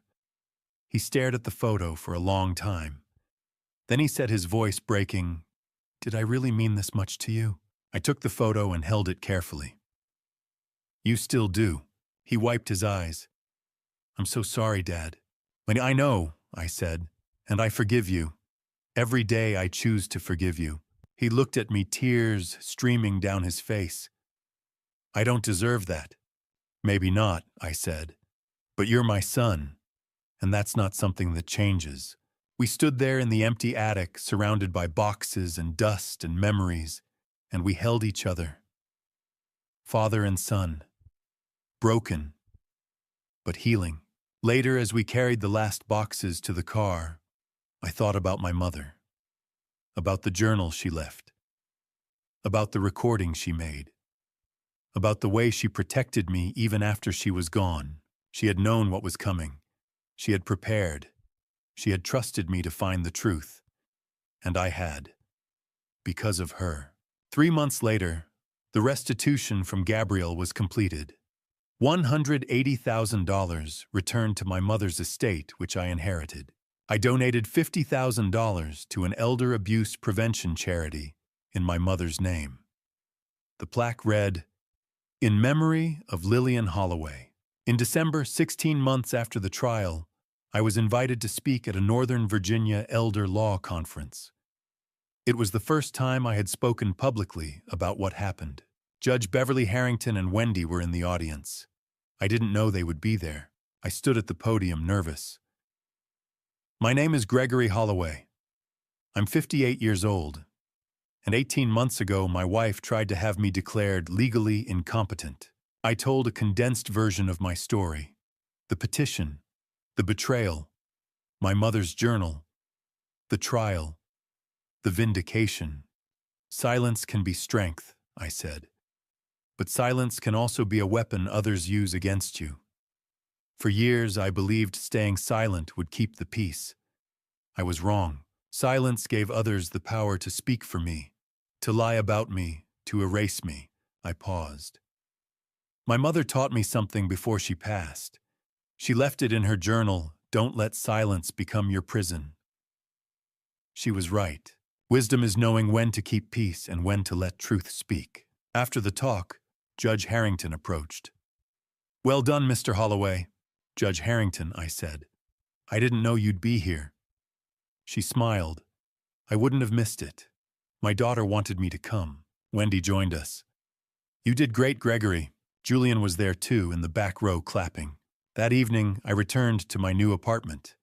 He stared at the photo for a long time. Then he said, his voice breaking, "Did I really mean this much to you?" I took the photo and held it carefully. "You still do." He wiped his eyes. "I'm so sorry, Dad." "I know," I said, "and I forgive you. Every day I choose to forgive you." He looked at me, tears streaming down his face. "I don't deserve that." "Maybe not," I said, "but you're my son, and that's not something that changes." We stood there in the empty attic, surrounded by boxes and dust and memories, and we held each other. Father and son. Broken, but healing. Later, as we carried the last boxes to the car, I thought about my mother, about the journal she left, about the recording she made, about the way she protected me even after she was gone. She had known what was coming. She had prepared. She had trusted me to find the truth. And I had, because of her. 3 months later, the restitution from Gabrielle was completed. $180,000 returned to my mother's estate, which I inherited. I donated $50,000 to an elder abuse prevention charity in my mother's name. The plaque read, "In memory of Lillian Holloway." In December, 16 months after the trial, I was invited to speak at a Northern Virginia elder law conference. It was the first time I had spoken publicly about what happened. Judge Beverly Harrington and Wendy were in the audience. I didn't know they would be there. I stood at the podium, nervous. My name is Gregory Holloway. I'm 58 years old, and 18 months ago my wife tried to have me declared legally incompetent. I told a condensed version of my story: the petition, the betrayal, my mother's journal, the trial, the vindication. Silence can be strength, I said. But silence can also be a weapon others use against you. For years, I believed staying silent would keep the peace. I was wrong. Silence gave others the power to speak for me, to lie about me, to erase me. I paused. My mother taught me something before she passed. She left it in her journal: "Don't let silence become your prison." She was right. Wisdom is knowing when to keep peace and when to let truth speak. After the talk, Judge Harrington approached. "Well done, Mr. Holloway." "Judge Harrington," I said, "I didn't know you'd be here." She smiled. "I wouldn't have missed it. My daughter wanted me to come." Wendy joined us. "You did great, Gregory." Julian was there too, in the back row, clapping. That evening, I returned to my new apartment.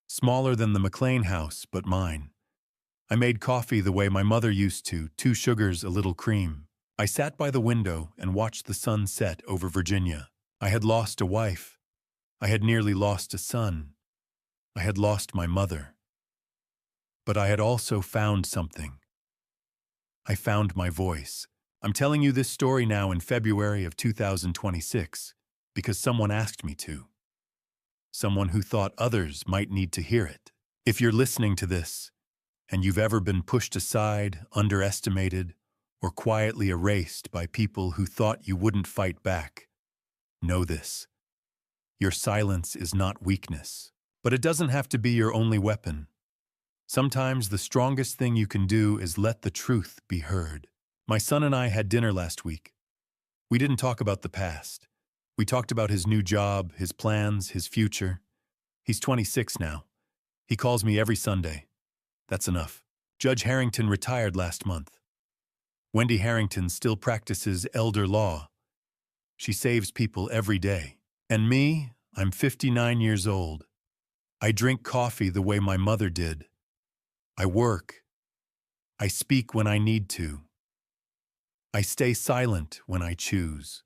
Smaller than the McLean house, but mine. I made coffee the way my mother used to, 2 sugars, a little cream. I sat by the window and watched the sun set over Virginia. I had lost a wife. I had nearly lost a son. I had lost my mother. But I had also found something. I found my voice. I'm telling you this story now in February of 2026 because someone asked me to. Someone who thought others might need to hear it. If you're listening to this, and you've ever been pushed aside, underestimated, or quietly erased by people who thought you wouldn't fight back, know this: your silence is not weakness, but it doesn't have to be your only weapon. Sometimes the strongest thing you can do is let the truth be heard. My son and I had dinner last week. We didn't talk about the past. We talked about his new job, his plans, his future. He's 26 now. He calls me every Sunday. That's enough. Judge Harrington retired last month. Wendy Harrington still practices elder law. She saves people every day. And me, I'm 59 years old. I drink coffee the way my mother did. I work. I speak when I need to. I stay silent when I choose.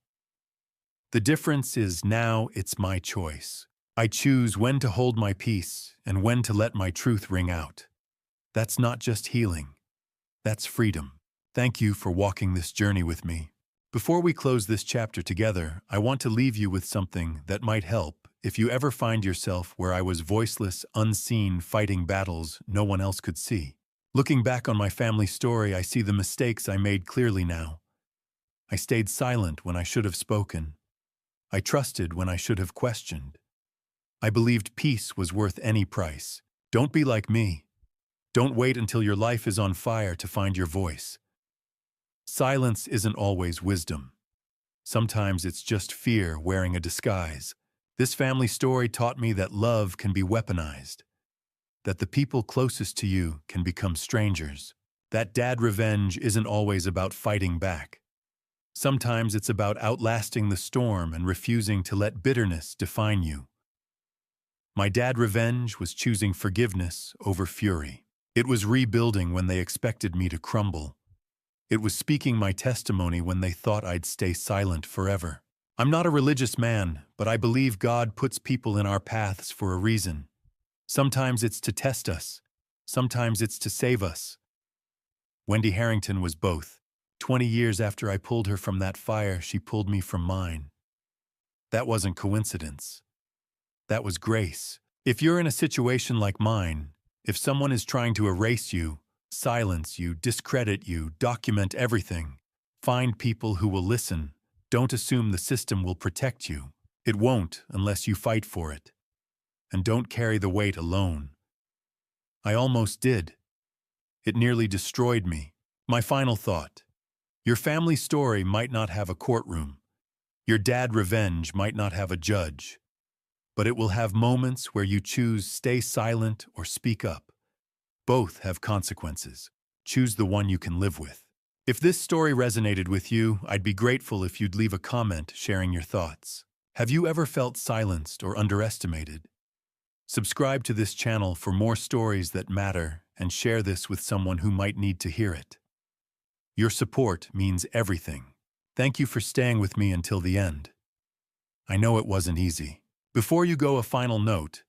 The difference is now it's my choice. I choose when to hold my peace and when to let my truth ring out. That's not just healing. That's freedom. Thank you for walking this journey with me. Before we close this chapter together, I want to leave you with something that might help if you ever find yourself where I was voiceless, unseen, fighting battles no one else could see. Looking back on my family story, I see the mistakes I made clearly now. I stayed silent when I should have spoken. I trusted when I should have questioned. I believed peace was worth any price. Don't be like me. Don't wait until your life is on fire to find your voice. Silence isn't always wisdom. Sometimes it's just fear wearing a disguise. This family story taught me that love can be weaponized, that the people closest to you can become strangers, that dad revenge isn't always about fighting back. Sometimes it's about outlasting the storm and refusing to let bitterness define you. My dad revenge was choosing forgiveness over fury. It was rebuilding when they expected me to crumble. It was speaking my testimony when they thought I'd stay silent forever. I'm not a religious man, but I believe God puts people in our paths for a reason. Sometimes it's to test us. Sometimes it's to save us. Wendy Harrington was both. 20 years after I pulled her from that fire, she pulled me from mine. That wasn't coincidence. That was grace. If you're in a situation like mine, if someone is trying to erase you, silence you, discredit you, document everything, find people who will listen. Don't assume the system will protect you. It won't unless you fight for it. And don't carry the weight alone. I almost did. It nearly destroyed me. My final thought. Your family story might not have a courtroom. Your dad revenge might not have a judge. But it will have moments where you choose stay silent or speak up. Both have consequences. Choose the one you can live with. If this story resonated with you, I'd be grateful if you'd leave a comment sharing your thoughts. Have you ever felt silenced or underestimated? Subscribe to this channel for more stories that matter and share this with someone who might need to hear it. Your support means everything. Thank you for staying with me until the end. I know it wasn't easy. Before you go, a final note.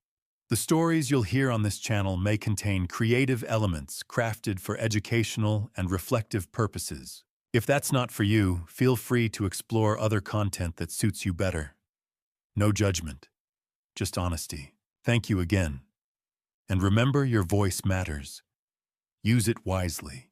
The stories you'll hear on this channel may contain creative elements crafted for educational and reflective purposes. If that's not for you, feel free to explore other content that suits you better. No judgment, just honesty. Thank you again. And remember, your voice matters. Use it wisely.